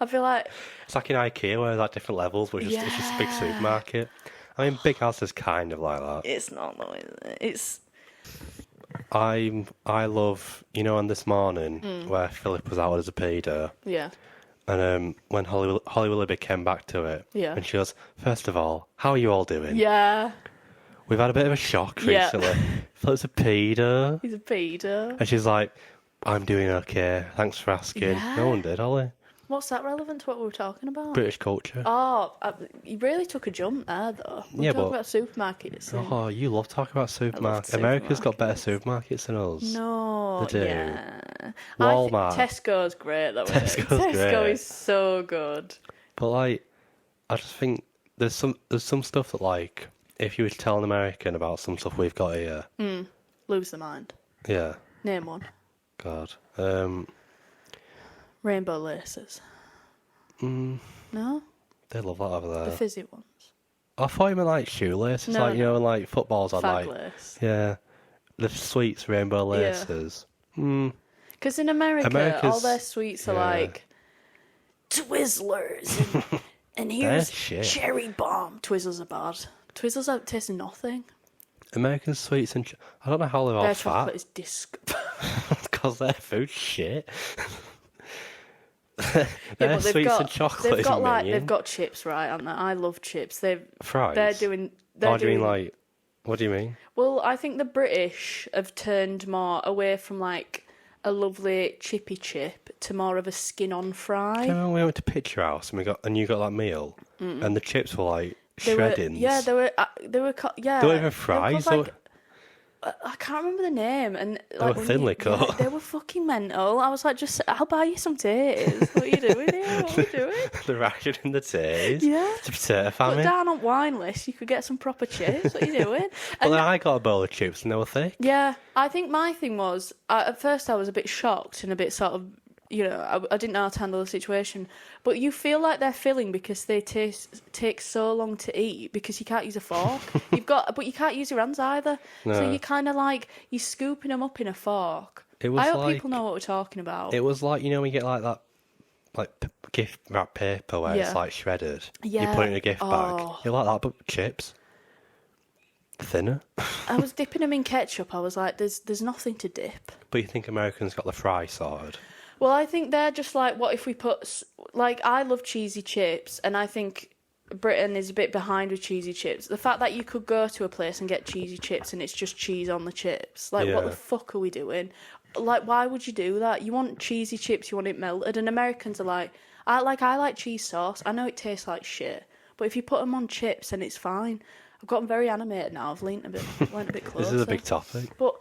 I feel like... It's like in IKEA where there's like different levels, but it's just a big Yeah. supermarket. I mean, Big House is kind of like that. It's not though, is it? It's... I love, you know, on this morning where Philip was out as a pedo, Yeah. and when Holly Willoughby came back to it, Yeah. and she goes, first of all, how are you all doing? Yeah. We've had a bit of a shock Yeah. recently. Philip's a pedo, He's a pedo. and she's like, I'm doing okay, thanks for asking. Yeah. No one did, Holly. What's that relevant to what we were talking about? British culture. Oh, you really took a jump there, though. We're Yeah, talking but- about supermarkets. and- Oh, you love talking about supermarkets. America's got better supermarkets than us. No, They do. yeah. Walmart. Tesco's great, though. isn't it? Tesco's Tesco great. is so good. But like, I just think there's some stuff that like, if you were to tell an American about some stuff we've got here, Lose the mind. yeah, Name one. God, Rainbow laces. No? they love that over The there. fizzy ones. I thought you meant like shoelaces, No, like you know, and like footballs are Fag like, lace. yeah, the sweets rainbow laces. Because in America, America's- all their sweets are yeah. like Twizzlers. And here's shit. cherry bomb. Twizzlers are bad. Twizzlers don't taste nothing. American sweets and I don't know how they're all Their fat chocolate is disgusting. because their food's shit. Yeah, Their but they've sweets got, and chocolate they've is got like minging. they've got chips, right? Aren't they? I love chips. Fries. They're doing. Oh, do you mean like? What do you mean? Well, I think the British have turned more away from like a lovely chippy chip to more of a skin-on fry. You know, we went to Picture House and you got that meal, and the chips were like They were, shreddings. yeah, they were. They were They weren't even fries. They were called, I can't remember the name, and like were thinly cut. Yeah, they were fucking mental. I was like, just I'll buy you some teas. What are you doing here? What are you doing? The ration in the teas. Yeah. It's a potato Put famine. down on wine list, you could get some proper chips. What are you doing? But And then I got a bowl of chips and they were thick. yeah, I think my thing was at first I was a bit shocked and a bit sort of, you know, I didn't know how to handle the situation. But you feel like they're filling because they take so long to eat because you can't use a fork. But you can't use your hands either. So No. you kind of like you're scooping them up in a fork. It was I hope like- people know what we're talking about. It was like, you know, we get like that gift wrap paper where it's Yeah. like shredded. Yeah. You put it in a gift bag. Oh. You like that, but chips thinner. I was dipping them in ketchup. I was like, there's nothing to dip. But you think Americans got the fry sorted? Well, I think they're just like, what if we put... Like, I love cheesy chips, and I think Britain is a bit behind with cheesy chips. The fact that you could go to a place and get cheesy chips and it's just cheese on the chips. Like, what Yeah. the fuck are we doing? Like, why would you do that? You want cheesy chips, you want it melted. And Americans are like, I like cheese sauce. I know it tastes like shit, but if you put them on chips, then it's fine. I've gotten very animated now. I've leaned a bit closer. This is a big topic. But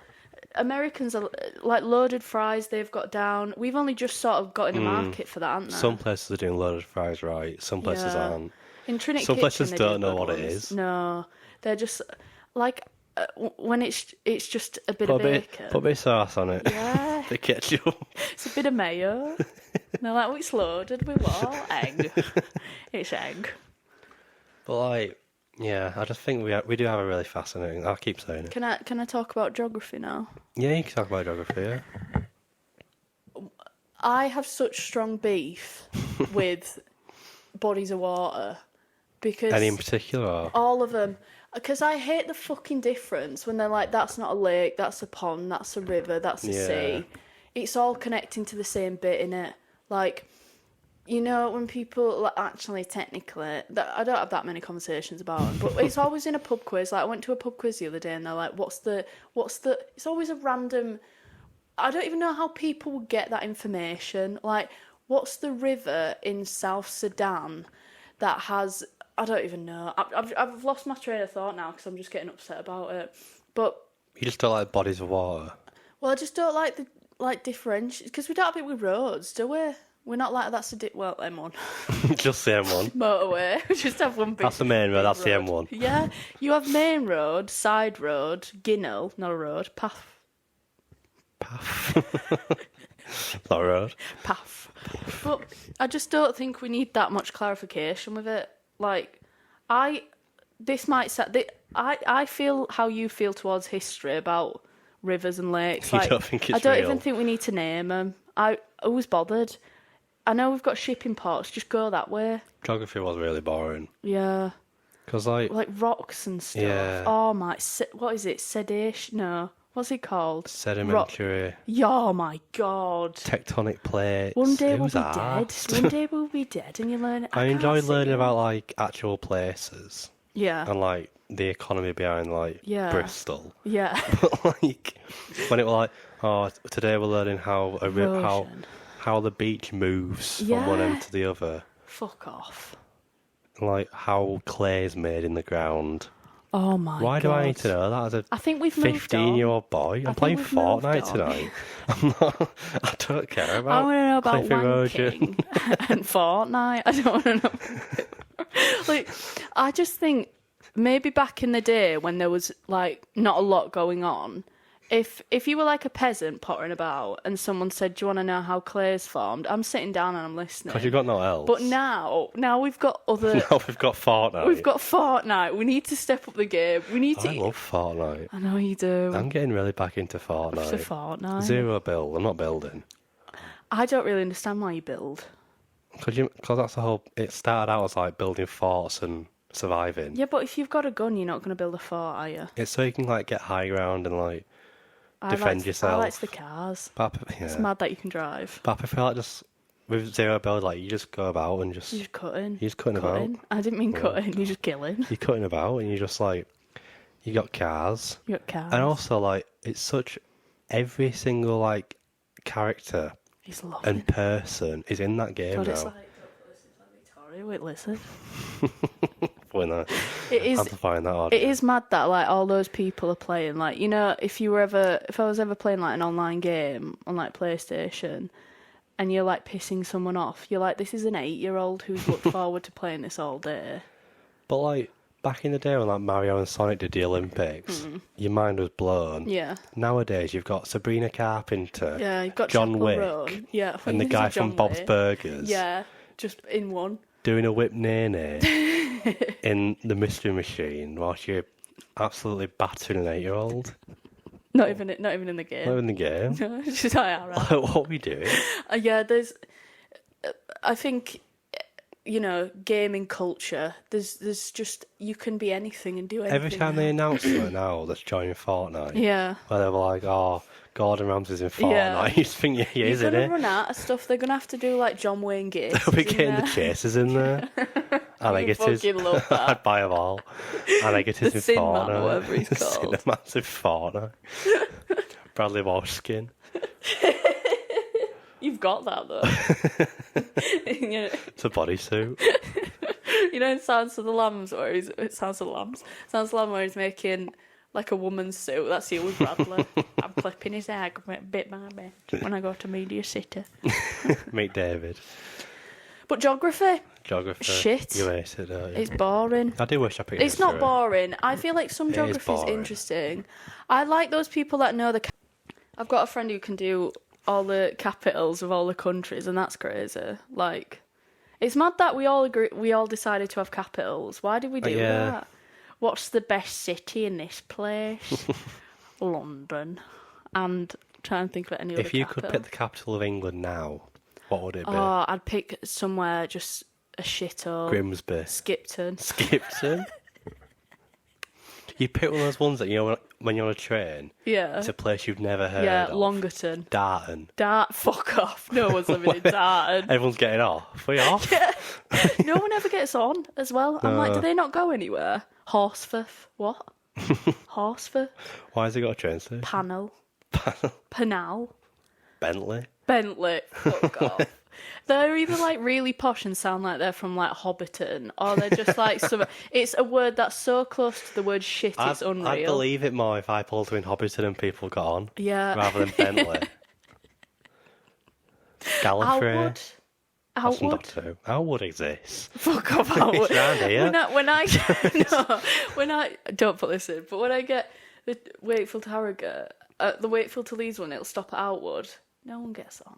Americans are like loaded fries. They've got down. We've only just sort of got in a market for that, haven't they? Some places are doing loaded fries right. Some places Yeah. aren't. In Trinity Some Kitchen, places they don't do know good what it ones. is. No, they're just like when it's just a bit Put of bacon. put a bit of sauce on it. Yeah, The ketchup. it's a bit of mayo. And they're like, it's loaded with what? Egg. It's egg. But like, yeah, I just think we do have a really fascinating. I'll keep saying it. Can I talk about geography now? Yeah, you can talk about geography. Yeah. I have such strong beef with bodies of water because Any in particular? Or? all of them. Because I hate the fucking difference when they're like, that's not a lake, that's a pond, that's a river, that's a Yeah. sea. It's all connecting to the same bit, innit? Like, you know, when people, like, actually, technically, I don't have that many conversations about them, but it's always in a pub quiz. Like, I went to a pub quiz the other day and they're like, what's the, it's always a random, I don't even know how people would get that information. Like, what's the river in South Sudan that has... I don't even know. I've lost my train of thought now because I'm just getting upset about it. But You just don't like bodies of water. well, I just don't like the differentiate because we don't have it with roads, do we? We're not like that's well M1 Just the M1. motorway. We just have one big. That's the main road. big That's the road. M1. Yeah, you have main road, side road, Ginnell, not a road, path. Not a road. Path. But I just don't think we need that much clarification with it. Like, this might say I feel how you feel towards history about rivers and lakes. You Like, don't think it's I don't real? even think we need to name them. I was bothered. I know we've got shipping ports. Just go that way. Geography was really boring. Yeah, Because, like, rocks and stuff. Yeah. Oh my, what is it? Sedation? No, what's it called? sedimentary, Oh my god. tectonic plates. One day it we'll was be hard. dead. One day we'll be dead, and you learn. I enjoy learning about, like, actual places Yeah. and, like, the economy behind, like, Yeah. Bristol. Yeah. But, like, when it was like, oh, today we're learning how Erosion. how the beach moves from one Yeah. end to the other. Fuck off. Like, how clay is made in the ground. Oh my god. Why do I need to know that as a I think we've moved 15-year-old boy? I'm think playing we've moved Fortnite on. tonight. I don't care I about want to know about cliff erosion. wanking and Fortnite. I don't want to know. Like, I just think maybe back in the day when there was like not a lot going on, if you were like a peasant pottering about and someone said, "Do you want to know how clay's formed?" I'm sitting down and I'm listening. Because you've got no else. But now we've got other. Now we've got Fortnite. We've got Fortnite. We need to step up the game. We need to. I love Fortnite. I know you do. I'm getting really back into Fortnite. To Fortnite. Zero build. I'm not building. I don't really understand why you build. Because that's the whole... It started out as like building forts and surviving. Yeah, but if you've got a gun, you're not going to build a fort, are you? It's so you can like get high ground and like defend I yourself. like the cars. But, It's yeah. mad that you can drive. But I feel like just with zero build, like you just go about and just... You're just cutting. You're just cutting about. I didn't mean cutting. You're just killing. You're cutting about and you're just like... You got cars. You got cars. And also like, it's such... Every single like character He's loving and person is in that game God, now. it's like Victoria. Wait, listen. When I It is. amplifying that audio. It is mad that like all those people are playing. Like, you know, if I was ever playing like an online game on like PlayStation, and you're like pissing someone off, you're like, this is an 8-year-old who's looked forward to playing this all day. But like back in the day when like Mario and Sonic did the Olympics, your mind was blown. Yeah. Nowadays you've got Sabrina Carpenter, Yeah, you've got John Chapel Wick, Roan. Yeah, and the guy from John Bob's Wick. Burgers. Yeah, just in one. Doing a whip nene in the Mystery Machine whilst you're absolutely battering an 8-year-old. Not even in the game. Not in the game. No, it's just IRL. Like, what are we doing? Yeah, there's I think, gaming culture, there's just, you can be anything and do anything. Every time they announce it now that's joining Fortnite, Yeah. where they were like, oh, Gordon Ramsay's in Fortnite, Yeah. you just think, yeah, he is, You're isn't going it? to run out of stuff. They're going to have to do like John Wayne Gacy. They'll be getting the chasers in there. And I You get his. fucking love that. I'd buy them all. And I get his The in Sin Man, Fortnite. or whatever he's called. Cineman's in Fortnite. Bradley Walsh skin. You've got that though. It's a bodysuit. In Silence of the Lambs, where he's Silence of the Lambs, where he's making like a woman's suit. That's you with Bradley. I'm clipping his hair bit by bit when I go to Media City. Meet David. But geography, Geography. Shit. You hate it, don't you? it's boring. I do wish I picked It's not history. boring. I feel like some It is geography is boring. interesting. I like those people that know the. I've got a friend who can do all the capitals of all the countries, and that's crazy. Like, it's mad that we all agree. We all decided to have capitals. Why did we do Yeah. that? What's the best city in this place? London. And trying to think of any other. If you capital. could pick the capital of England now, what would it be? Oh, I'd pick somewhere just a shithole. Grimsby. Skipton. Skipton. You pick one of those ones that, when you're on a train, Yeah. it's a place you've never heard Yeah, of. Longerton. Darton. Fuck off. No one's living in Darton. Everyone's getting off. We off? No one ever gets on as well. I'm like, do they not go anywhere? Horsforth. What? Horsforth. Why has it got a train station? Panel. Panal. Bentley. Bentley. Fuck off. They're either like really posh and sound like they're from like Hobbiton, or they're just like some. It's a word that's so close to the word shit, it's unreal. I'd believe it more if I pulled to in Hobbiton and people got on. Yeah. Rather than Bentley. Gallifrey. That's not Outwood. true. Outwood exists. Fuck off, Outwood. It's round here. When I don't put this in, but when I get the Wakefield to Harrogate, the Wakefield to Leeds one, it'll stop at Outwood. No one gets on.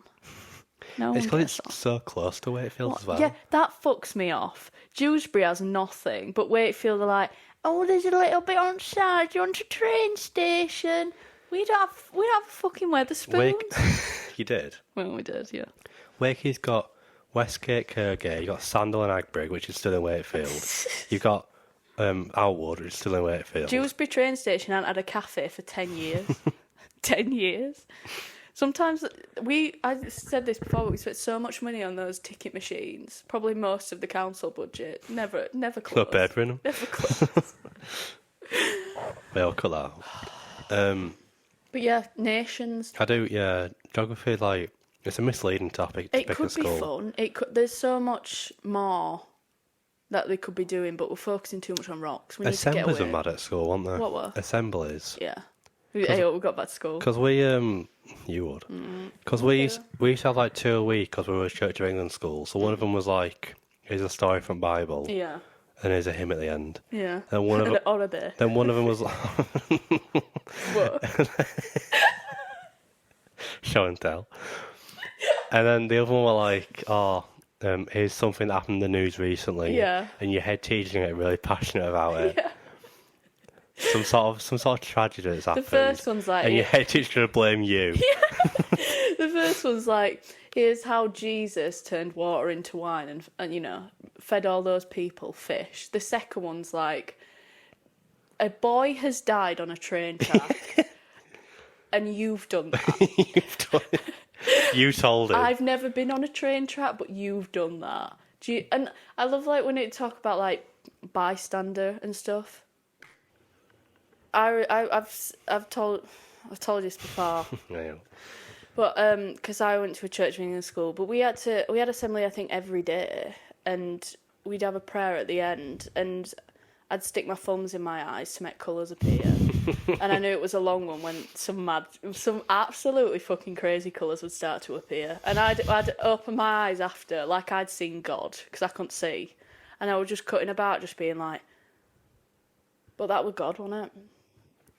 No It's one because gets it's on. so close to Wakefield as well. Yeah, that fucks me off. Dewsbury has nothing, but Wakefield are like, oh, there's a little bit on side. Do you want a train station? We don't have a fucking Weatherspoons. You did? Well, we did, yeah. Wakey's got Westgate, Kirkgate, you've got Sandal and Agbrigg, which is still in Wakefield. You've got Outwood, which is still in Wakefield. Dewsbury train station hasn't had a cafe for 10 years. 10 years. Sometimes I said this before, but we spent so much money on those ticket machines. Probably most of the council budget. Never close. No paper in them. Never close. They'll cut that out. But yeah, nations. I do, yeah. Geography, like, it's a misleading topic to It pick could at be school. fun. There's so much more that they could be doing, but we're focusing too much on rocks. We need to get Assemblies away. were mad at school, weren't they? What were? Assemblies. Yeah. We got back to school. Because we, you would. Because we used to have like 2 a week because we were a Church of England school. So one of them was like, here's a story from Bible. Yeah. And here's a hymn at the end. Yeah. And one of them, Or a bit. then one of them was What? show and tell. And then the other one were like, here's something that happened in the news recently. Yeah. And your head teacher get really passionate about it. Yeah. Some sort of tragedy that's happened. The first one's like, and your head teacher's gonna blame you. the first one's like, here's how Jesus turned water into wine and fed all those people fish. The second one's like, a boy has died on a train track and you've done that. You've done it. You told him. I've never been on a train track, but you've done that. And I love like when it talk about like bystander and stuff. I've told you this before, Yeah. but because I went to a Church of England school, but we had assembly I think every day, and we'd have a prayer at the end, and I'd stick my thumbs in my eyes to make colours appear, and I knew it was a long one when some absolutely fucking crazy colours would start to appear, and I'd open my eyes after like I'd seen God because I couldn't see, and I was just cutting about, just being like, but that was God, wasn't it?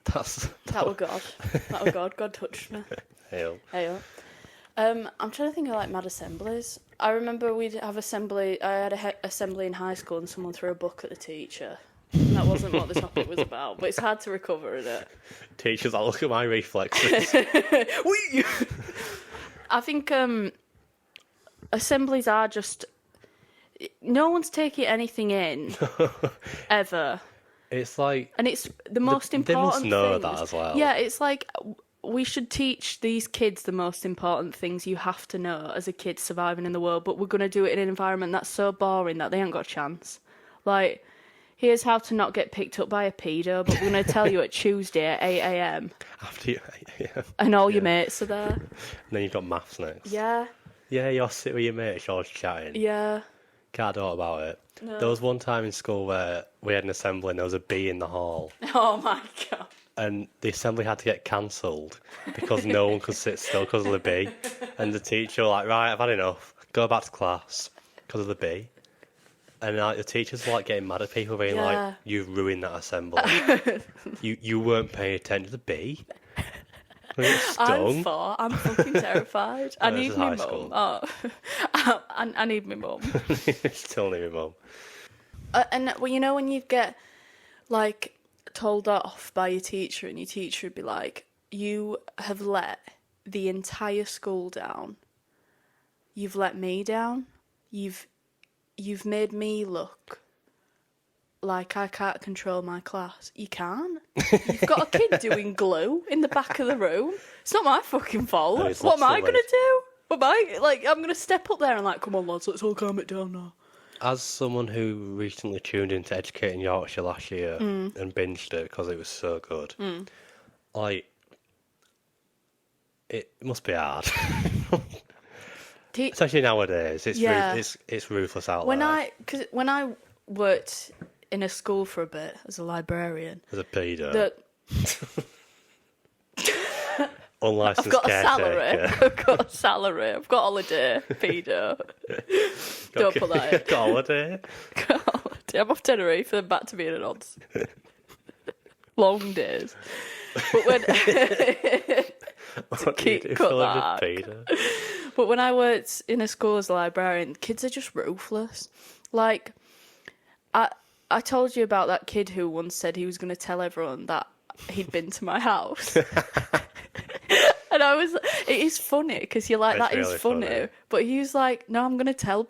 That was God. That was God. God touched me. Hell. Hey, I'm trying to think of like mad assemblies. I remember we'd have assembly. I had a assembly in high school, and someone threw a book at the teacher. And that wasn't what the topic was about, but it's hard to recover, isn't it? Teachers, I'll look at my reflexes. I think assemblies are just... No one's taking anything in, ever. It's like... And it's the most important They must know things. that as well. Yeah, it's like we should teach these kids the most important things you have to know as a kid surviving in the world, but we're going to do it in an environment that's so boring that they ain't got a chance. Like, here's how to not get picked up by a pedo, but we're going to tell you at Tuesday at 8 a.m. After you... Yeah. And all your mates are there. And then you've got maths next. Yeah, Yeah, you're sitting with your mates, you're chatting. yeah. Can't talk about it. No. There was one time in school where we had an assembly and there was a bee in the hall. Oh my God. And the assembly had to get cancelled because no one could sit still because of the bee. And the teacher was like, right, I've had enough. Go back to class because of the bee. And like, the teachers were like getting mad at people being Yeah. like, you've ruined that assembly. you weren't paying attention to the bee. I'm fucking terrified. I this need is my high mum. school. Oh. I need my mum. Still need my mum. And well, you know when you get like told off by your teacher, and your teacher would be like, "You have let the entire school down. You've let me down. You've made me look like I can't control my class. You can't. You've got a kid doing glue in the back of the room. It's not my fucking fault. No, it's What am lots I of gonna ways. do? What am I like? I'm gonna step up there and like, come on, lads, let's all calm it down now." As someone who recently tuned into Educating Yorkshire last year Mm. and binged it because it was so good, like, it must be hard. Especially nowadays, it's Yeah. it's ruthless out When there. when I worked in a school for a bit as a librarian, As a pedo, that unlicensed I've got a salary, caretaker. I've got a salary, I've got holiday, pedo. Don't put that in. Got holiday. Got holiday. I'm off Tenerife, then back to being an odds. Long days. But when What do you keep- do cut for a living, that. pedo? But when I worked in a school as a librarian, kids are just ruthless. Like, I told you about that kid who once said he was going to tell everyone that he'd been to my house. And it is funny because you're like, It's that is really funny. funny. But he was like, no, I'm going to tell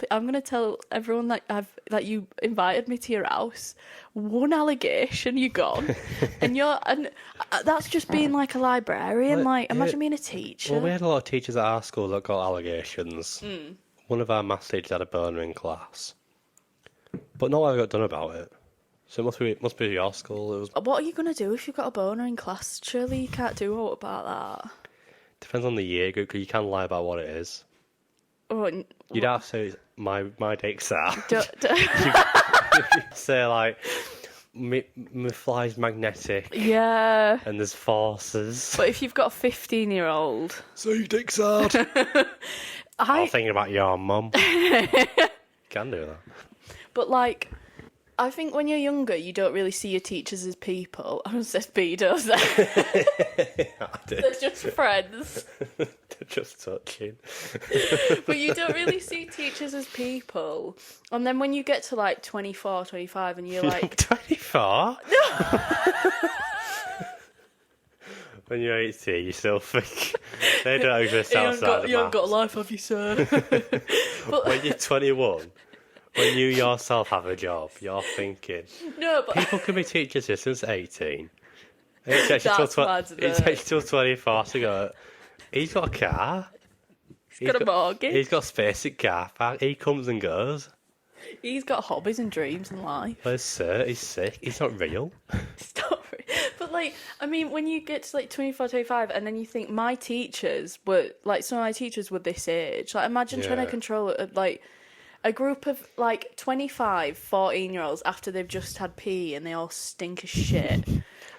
everyone that you invited me to your house. One allegation, you're gone. and that's just being like a librarian. Well, Like, yeah. imagine being a teacher. Well, we had a lot of teachers at our school that got allegations. One of our maths teachers had a burner in class, but no one got done about it. So it must be your school. It was What are you going to do if you've got a boner in class? Surely you can't do aught about that. depends on the year group because you can lie about what it is. Oh, You'd have to say my dick's out. don't- Say like my fly's magnetic yeah. and there's forces. But if you've got a 15-year-old, So your dick's hard. I'm thinking about your mum. Can do that. But like, I think when you're younger, you don't really see your teachers as people. I was said pedos there. I did. They're just friends. Just touching. But you don't really see teachers as people. And then when you get to like 24, 25 and you're like, 24? When you're 18, you still think they don't exist outside the you haven't got a maths. life, have you, sir? But When you're 21, when you yourself have a job, you're thinking, no, but people can be teachers here since 18. It takes you till That's mad, isn't it takes you till 24 to go, he's got a car. he's got a mortgage. He's got space at car park. He comes and goes. He's got hobbies and dreams in life. Where's Sir? He's sick. He's not real. Story. But like, I mean, when you get to like 24, 25 and then you think my teachers were like, some of my teachers were this age. Like, imagine trying to Yeah. control like a group of like 25, 14-year-olds after they've just had pee and they all stink as shit.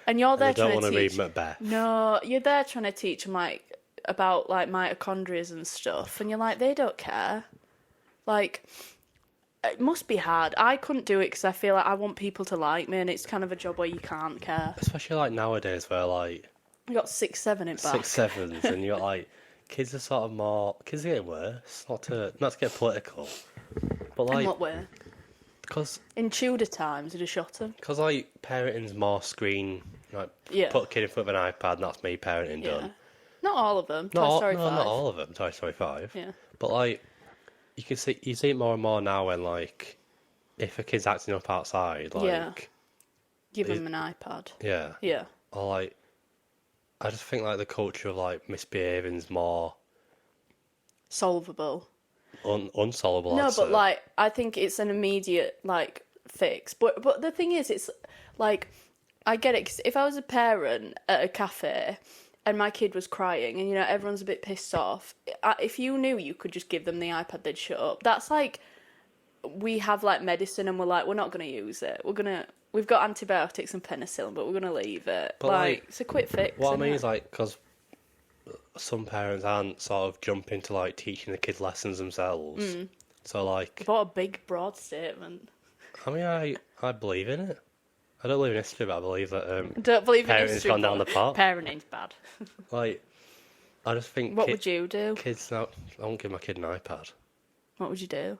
And you're there They don't trying want to to teach. read Macbeth. No, you're there trying to teach them like about like mitochondria and stuff, and you're like, they don't care. Like, it must be hard. I couldn't do it because I feel like I want people to like me, and it's kind of a job where you can't care. Especially like nowadays where like You got 6, 7 in back. 6, 7s and you're like, kids are sort of more, kids are getting worse. Not to get political. But In like, what way? because In Tudor times, you'd have shot them. like parenting's more screen, like Yeah. put a kid in front of an iPad and that's me parenting Yeah. done. Not all of them. Not Toy all, Story no, 5. not all of them. Toy Story 5. Yeah. But like, you see it more and more now when, like, if a kid's acting up outside, like... Yeah. Give them an iPad. Yeah. Yeah. Or, like, I just think, like, the culture of, like, misbehaving is more... Solvable. Unsolvable, No, I'd but, say. like, I think it's an immediate, like, fix. But the thing is, it's, like, I get it, 'cause if I was a parent at a cafe and my kid was crying and, you know, everyone's a bit pissed off, if you knew you could just give them the iPad, they'd shut up. That's like, we have, like, medicine and we're like, we're not going to use it. We've got antibiotics and penicillin, but we're going to leave it. But, like, it's a quick fix. What I isn't mean it? is, like, because some parents aren't sort of jumping to, like, teaching the kids lessons themselves. So, like... What a big, broad statement. I mean, I believe in it. I don't believe in history, but I believe that Don't believe in parenting's history, gone down the pot. Parenting's bad. Like, I just think... What would you do? Kids... I won't give my kid an iPad. What would you do?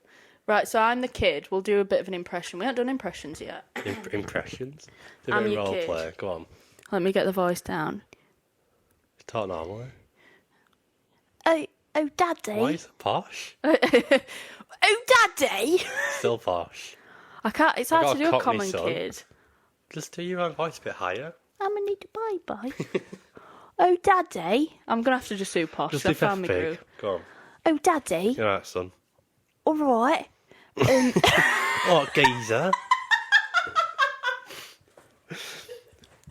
Right, so I'm the kid. We'll do a bit of an impression. We haven't done impressions yet. Impressions? Do a I'm bit of your role kid. play. Go on. Let me get the voice down. Talk normally. Oh, Daddy. Why is it posh? Oh, Daddy. Still posh. I can't. It's I hard got to a do a Cockney common son. kid. Just do your own voice a bit higher. I'm gonna need a bye-bye. Oh, Daddy. I'm gonna have to just do posh. Just I do found me Peppa groove. Pig. Go on. Oh, Daddy. You're right, son. All right. What, geezer?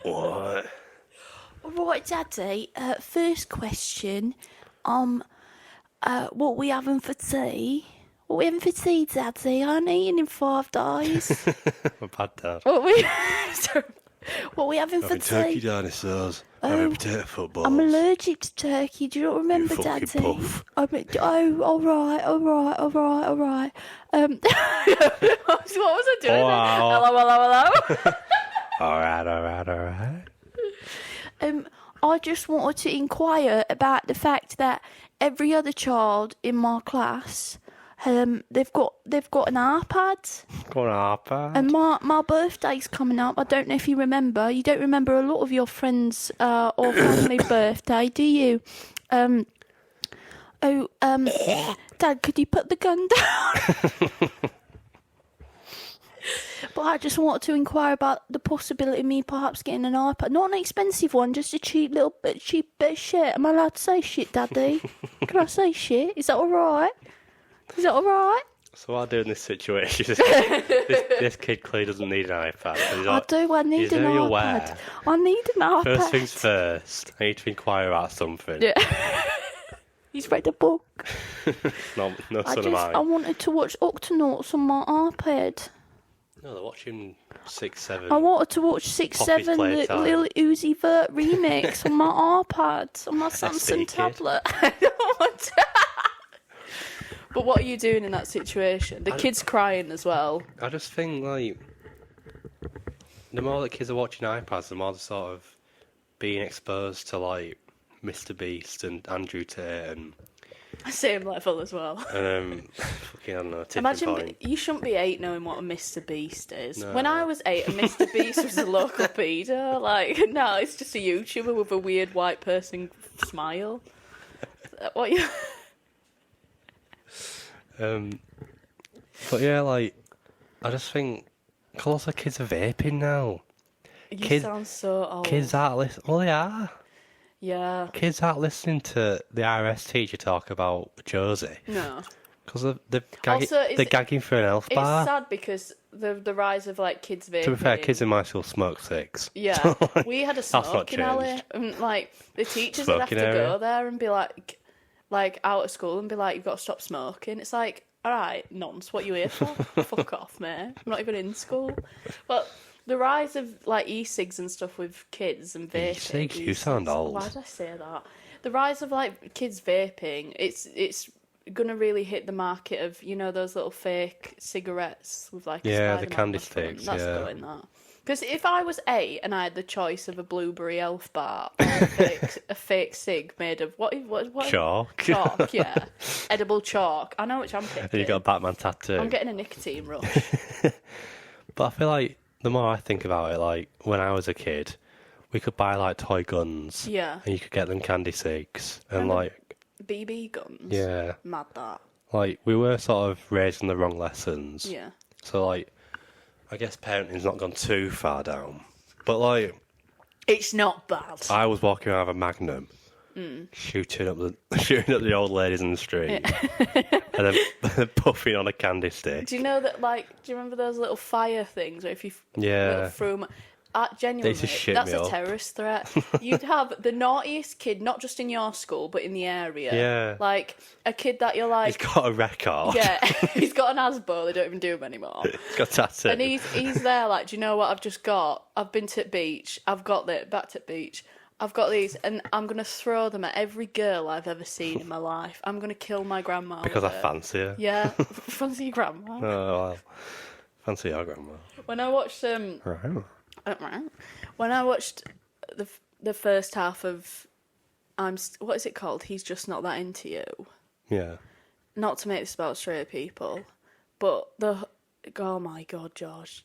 What? All right, Daddy. First question. What we having for tea? What we having for tea, Daddy? I ain't eating in 5 days. I'm a bad dad. What we? Sorry. What we having for Having turkey tea? dinosaurs. Having potato footballs. I'm allergic to turkey. Do you not remember, You fucking Daddy? puff. All right. What was I doing? Wow. Hello. Alright. I just wanted to inquire about the fact that every other child in my class, they've got an iPad. Go on, iPad. And my birthday's coming up. I don't know if you remember. You don't remember a lot of your friends' or family birthday, do you? Dad, could you put the gun down? But I just wanted to inquire about the possibility of me perhaps getting an iPad. Not an expensive one, just a cheap bit of shit. Am I allowed to say shit, Daddy? Can I say shit? Is that alright? So what I do in this situation is this kid clearly doesn't need an iPad. I need he's an very iPad. aware. I need an iPad. First things first, I need to inquire about something. Yeah. He's read a book. No son of I mine. wanted to watch Octonauts on my iPad. No, they're watching 6, 7. I wanted to watch 6, Poppy's 7, the Playtime. Lil Uzi Vert remix on my iPad, on my Samsung kid. tablet. I don't want to. But what are you doing in that situation? The kid's crying as well. I just think, like, the more that kids are watching iPads, the more they're sort of being exposed to, like, Mr. Beast and Andrew Tate and Same level as well. fucking, I don't know, tipping Imagine point. you shouldn't be 8 knowing what a Mr. Beast is. No. When I was 8, a Mr. Beast was a local pedo. Like, no, it's just a YouTuber with a weird white person smile. What you? But yeah, like, I just think, cause lots of kids are vaping now. You sound so old. Kids aren't listening. Well, they are. Yeah. Kids aren't listening to the RS teacher talk about Josie. No. Because they're Also, gagging for an elf It's bar. sad because the rise of like kids vaping. To be fair, kids in my school smoke cigs. Yeah, So, like, we had a that's not smoking alley, changed. and like the teachers would have to Smoking area. go there and be like out of school and be like, "You've got to stop smoking." It's like, all right, nonce, what you here for? Fuck off, mate. I'm not even in school. But the rise of like e-cigs and stuff with kids and vaping. E-cigs? You e-cigs. sound old. Why did I say that? The rise of like kids vaping. It's gonna really hit the market of, you know, those little fake cigarettes with like a Yeah, the Spider-Man candy on the front. sticks, That's yeah. going that. Because if I was 8 and I had the choice of a blueberry elf bar or a fake cig made of what Chalk. chalk, yeah, edible chalk, I know which I'm picking. And you got a Batman tattoo. I'm getting a nicotine rush. But I feel like the more I think about it, like when I was a kid, we could buy like toy guns. Yeah. And you could get them candy cigs and Remember like BB guns. yeah, Mad that. like, we were sort of raised in the wrong lessons. Yeah. So, like, I guess parenting's not gone too far down. But, like... It's not bad. I was walking around with a Magnum, shooting up the old ladies in the street, and then puffing on a candy stick. Do you know that, like, do you remember those little fire things, or if you threw them... genuinely, that's a terrorist threat. You'd have the naughtiest kid, not just in your school, but in the area. Yeah. Like, a kid that you're like... He's got a record. Yeah, he's got an Asbo, they don't even do them anymore. He's got tattoo. And he's there like, do you know what I've just got? I've been to the beach, I've got back to the beach, I've got these, and I'm going to throw them at every girl I've ever seen in my life. I'm going to kill my grandma Because I with it. fancy her. Yeah, fancy your grandma. Oh, well, fancy your grandma. When I watched... Right. When I watched the first half of what is it called? He's Just Not That Into You. Yeah. Not to make this about straight people, but oh my God, George,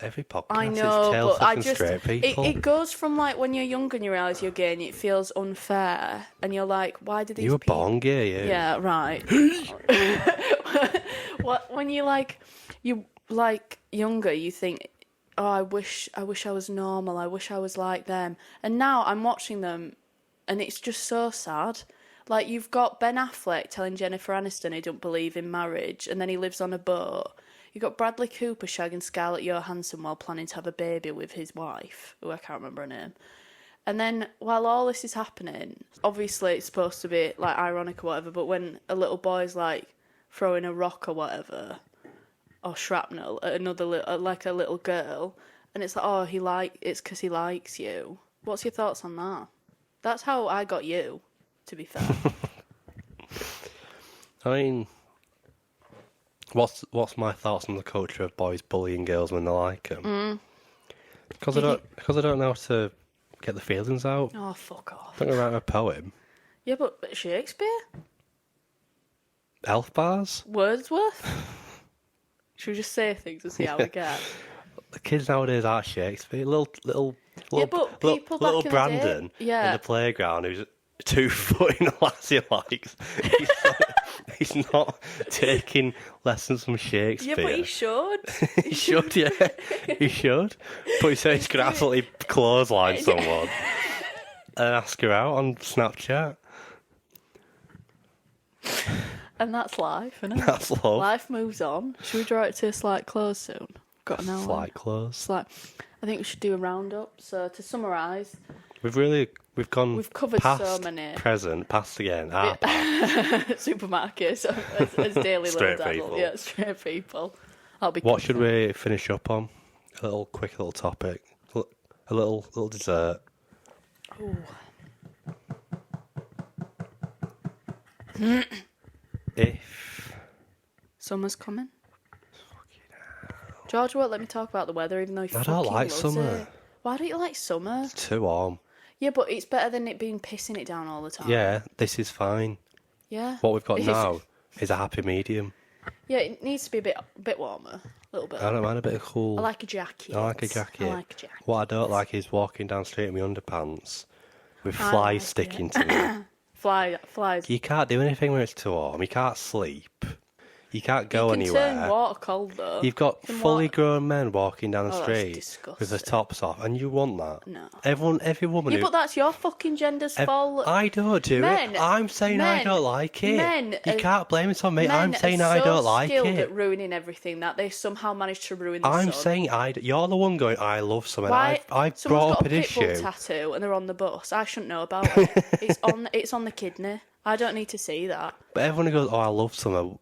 Every podcast I know, is but tales straight people. it goes from like when you're young and you realise you're gay and it feels unfair, and you're like, why do these? You were people... born gay, yeah. Yeah, right. When you younger, you think, oh, I wish I was normal. I wish I was like them. And now I'm watching them, and it's just so sad. Like, you've got Ben Affleck telling Jennifer Aniston he don't believe in marriage, and then he lives on a boat. You've got Bradley Cooper shagging Scarlett Johansson while planning to have a baby with his wife, who I can't remember her name. And then, while all this is happening, obviously it's supposed to be, like, ironic or whatever, but when a little boy's, like, throwing a rock or whatever... or shrapnel at another like a little girl, and it's like, oh, it's because he likes you. What's your thoughts on that? That's how I got you, to be fair. I mean, what's my thoughts on the culture of boys bullying girls when they like them? Because I don't know how to get the feelings out. Oh, fuck off. I'm going to write a poem. Yeah, but Shakespeare? Elf bars? Wordsworth? Should we just say things and see how we get? The kids nowadays are Shakespeare. Little back in Brandon the day, in the playground who's 2 foot in a lassie likes. He's not taking lessons from Shakespeare. Yeah, but he should. He should, yeah. He should. But he said he's going to absolutely clothesline someone and ask her out on Snapchat. And that's life, isn't it? That's love. Life moves on. Should we draw it to a slight close soon? Got an hour. Slight close. I think we should do a roundup. So to summarise, We've covered past, so many. present, past again. Supermarkets as daily Straight little people. devil. Yeah, straight people. I'll be. What should we finish up on? A quick little topic. A little dessert. Ooh. If Summer's coming. George won't let me talk about the weather, even though he fucking don't like loves summer. it. Why don't you like summer? It's too warm. Yeah, but it's better than it being pissing it down all the time. Yeah, this is fine. Yeah. What we've got It is. now is a happy medium. Yeah, it needs to be a bit warmer. A little bit. I don't mind a bit of cool. I like a jacket. I like a jacket. I like a jacket. What I don't like is walking down the street in my underpants with I flies like sticking it. to me. Flies. You can't do anything when it's too warm. You can't sleep. You can't go You can anywhere. turn water cold though. You've got You can fully walk- grown men walking down the Oh, that's street disgusting. with their tops off, and you want that? No. Every woman Yeah, who... but that's your fucking gender's fault. I don't do Men- it. I'm saying I men- don't like it. men You are- can't blame it on me. Men I'm saying are I so don't like skilled it. at ruining everything that they somehow managed to ruin the I'm sun. saying you're the one going, I love something. Why? I've Someone's brought up got an a pitbull issue. tattoo and they're on the bus. I shouldn't know about it. It's on the kidney. I don't need to see that. But everyone who goes, oh, I love summer.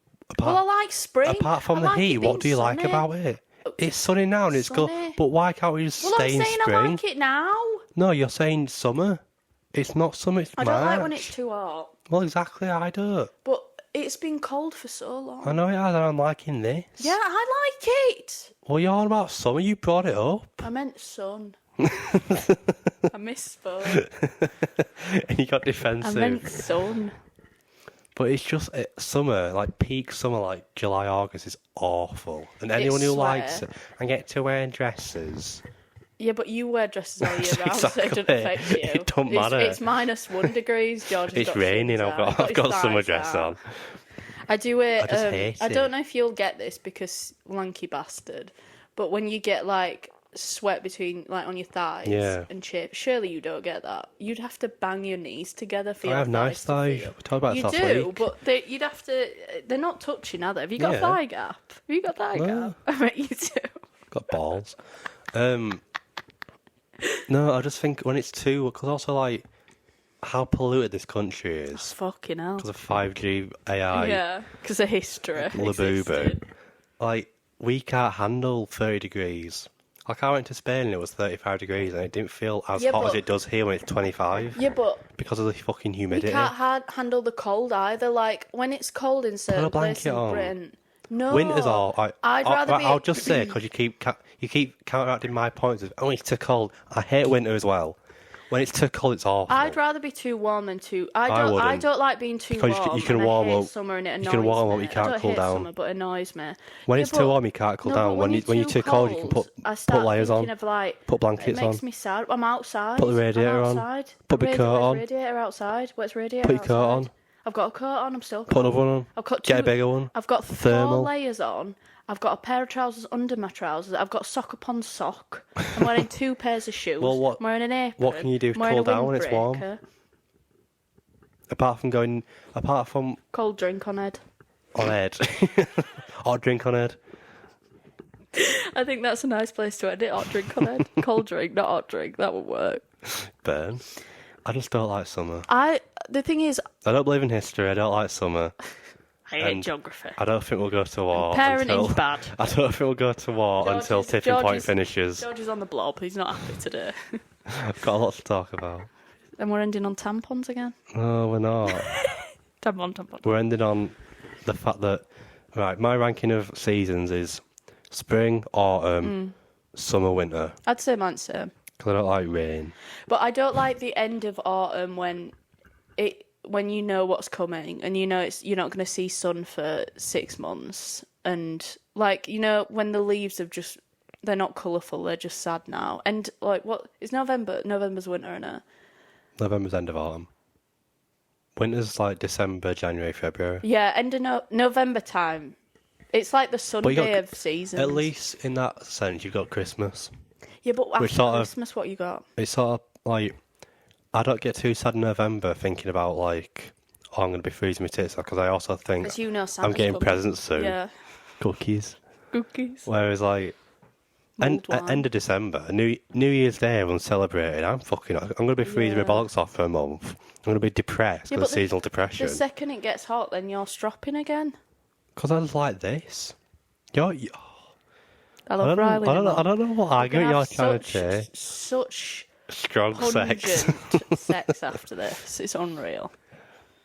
Well, I like spring. Apart from I the like heat, it what do being you like sunny. about it? It's sunny now and it's good. Sunny. But why can't we just Well, stay I'm in saying spring? I like it now. No, you're saying summer. It's not summer, it's I March. don't like when it's too hot. Well, exactly, I do. But it's been cold for so long. I know it has, and I'm liking this. Yeah, I like it. Well, you're on about summer, you brought it up. I meant sun. I misspoke. And you got I defensive. meant sun. But it's just summer, like peak summer, like July, August is awful. And anyone who swear. likes it and get to wear dresses. Yeah, but you wear dresses all year round, so it doesn't Exactly. affect you. It don't matter. It's -1 degrees. George has It's got raining. shins out. I've got his summer thighs dress out. on. I do it. I just hate I it. don't know if you'll get this because lanky bastard, but when you get like sweat between like on your thighs Yeah. and chip, surely you don't get that. You'd have to bang your knees together for I your have nice to thighs. feel. We talked about You this last do, week. but you'd have to. They're not touching, are they? Have you got a Yeah. thigh gap? Have you got thigh No. gap? I bet you do. Got balls. No, I just think when it's too, because also like how polluted this country is Fucking hell. because of 5G AI, Yeah, because of history. labubu. existed. Like we can't handle 30 degrees. Like I went to Spain and it was 35 degrees and it didn't feel as Yeah, hot as but- it does here when it's 25 Yeah, but because of the fucking we humidity. can't handle the cold either. Like when it's cold in certain blanket places in on. Britain. No, Winter's all. I'd rather be. I'll just say because you keep counteracting my points of oh it's too cold. I hate winter as well. When it's too cold, it's awful. I'd rather be too warm than too. I wouldn't. don't like being too Because warm. you can and warm I hate up. summer and it annoys You can warm up, me. you can't I don't cool hate down. Summer, but it annoys me. When Yeah, it's but- too warm, you can't cool No, down. but When you're too cold, you can I put start layers thinking on, Of like, put blankets it makes on. me sad. I'm outside. Put the radiator I'm on. outside. Put the coat on. Radiator outside. What's radiator? Put your coat outside? on. I've got a coat on. I'm still. Put cold. another one on. I've got Get a two- bigger one. I've got Thermal. 4 layers on. I've got a pair of trousers under my trousers. I've got sock upon sock. I'm wearing 2 pairs of shoes. Well, what- I'm wearing an apron. what can you do to I'm wearing cool a down when it's warm? windbreaker. Apart from Cold drink on head. on Ed, hot drink on Ed. I think that's a nice place to end it. Hot drink on head. Cold drink, not hot drink. That would work. Burn. I just don't like summer. The thing is, I don't believe in history. I don't like summer. I hate And geography. I don't think we'll go to war Parenting's until. bad. I don't think we'll go to war George until is- tipping George point is- finishes. George is on the blob. He's not happy today. I've got a lot to talk about. And we're ending on tampons again. No, we're not. Tampon. We're ending on the fact that right. My ranking of seasons is spring, autumn, summer, winter. I'd say mine's same. Because I don't like rain. But I don't like the end of autumn when you know what's coming and you know you're not going to see sun for 6 months, and like when the leaves have just they're not colourful, they're just sad now. And like what is November? November's winter, innit? November's end of autumn. Winter's like December, January, February. Yeah, end of November time. It's like the But you Sunday got- of seasons. At least in that sense, you've got Christmas. Yeah, but after sort of- Christmas, what you got? It's sort of like I don't get too sad in November thinking about like I'm going to be freezing my tits off because I also think As you know, I'm Santa's getting coming. presents soon. Yeah, Cookies. cookies. Whereas like Mulled wine. end of December, New Year's Day, everyone's celebrating. I'm going to be freezing my Yeah. bollocks off for a month. I'm going to be depressed Yeah, with but seasonal depression. The second it gets hot, then you're stropping again. Because I like this. You I I love don't Riley. know. I don't know what argument you're trying to take. Such Strong pungent sex. sex after this. It's unreal.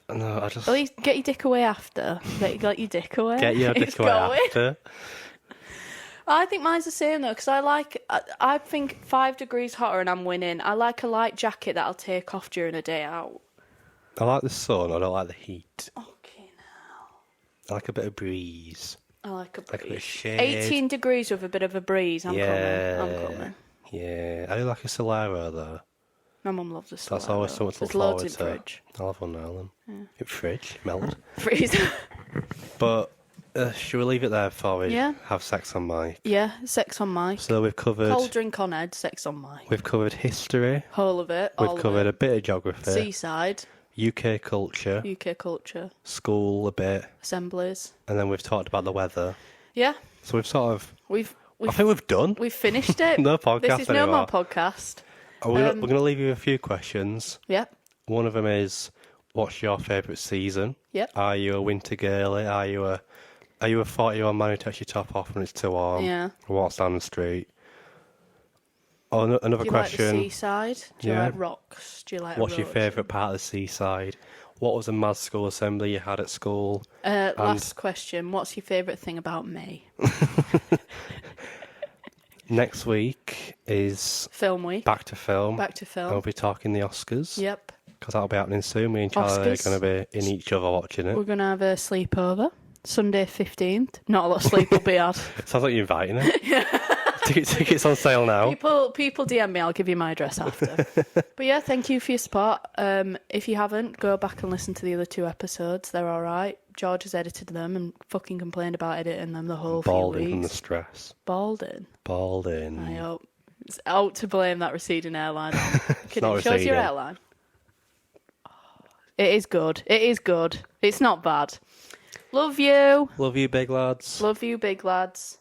No, I just At least get your dick away after. Get your dick away. get your It's dick away going. after. I think mine's the same though, because I think 5 degrees hotter and I'm winning. I like a light jacket that I'll take off during a day out. I like the sun. I don't like the heat. Okay, I like a bit of breeze. I like a Like a bit of breeze. shade. 18 degrees with a bit of a breeze. I'm coming. Yeah. I do like a Solero though. My mum loves this. That's always something to look There's loads forward in to. fridge. I'll have one now then. In fridge, melted. Freezer. But should we leave it there before we Yeah. have sex on mic? Yeah, sex on mic. So we've covered Cold drink on head, sex on mic. we've covered history. Whole of it. We've all covered of a it. bit of geography, Seaside, UK culture, UK culture, school a bit, assemblies. and then we've talked about the weather. Yeah, So we've sort of. we've I think we've done. we've finished it. No podcast This is no more anymore. podcast. We're going to leave you with a few questions. Yep. One of them is, what's your favourite season? Yep. Are you a winter girly? Are you a 40-year-old man who takes your top off when it's too warm? Yeah. Or walks down the street? Oh, another Do you like question. the seaside? Do you Yeah. like rocks? Do you like? What's your erosion? favourite part of the seaside? What was the mad school assembly you had at school? Last question. What's your favourite thing about me? Next week is Film week. back to film. Back to film. And we'll be talking the Oscars. Yep. Because that'll be happening soon. Me and Charlie Oscars. are going to be in each other watching it. We're gonna have a sleepover. Sunday 15th. Not a lot of sleep will be had. Sounds like you're inviting it. Tickets on sale now. People DM me, I'll give you my address after. But yeah, thank you for your support. If you haven't, go back and listen to the other 2 episodes. They're all right. George has edited them and fucking complained about editing them the whole few Balding weeks. from the stress. Balding. Balding. I hope. It's out to blame that receding hairline. Kidding. not Shows your receding. hairline. It is good. It is good. It's not bad. Love you. Love you, big lads. Love you, big lads.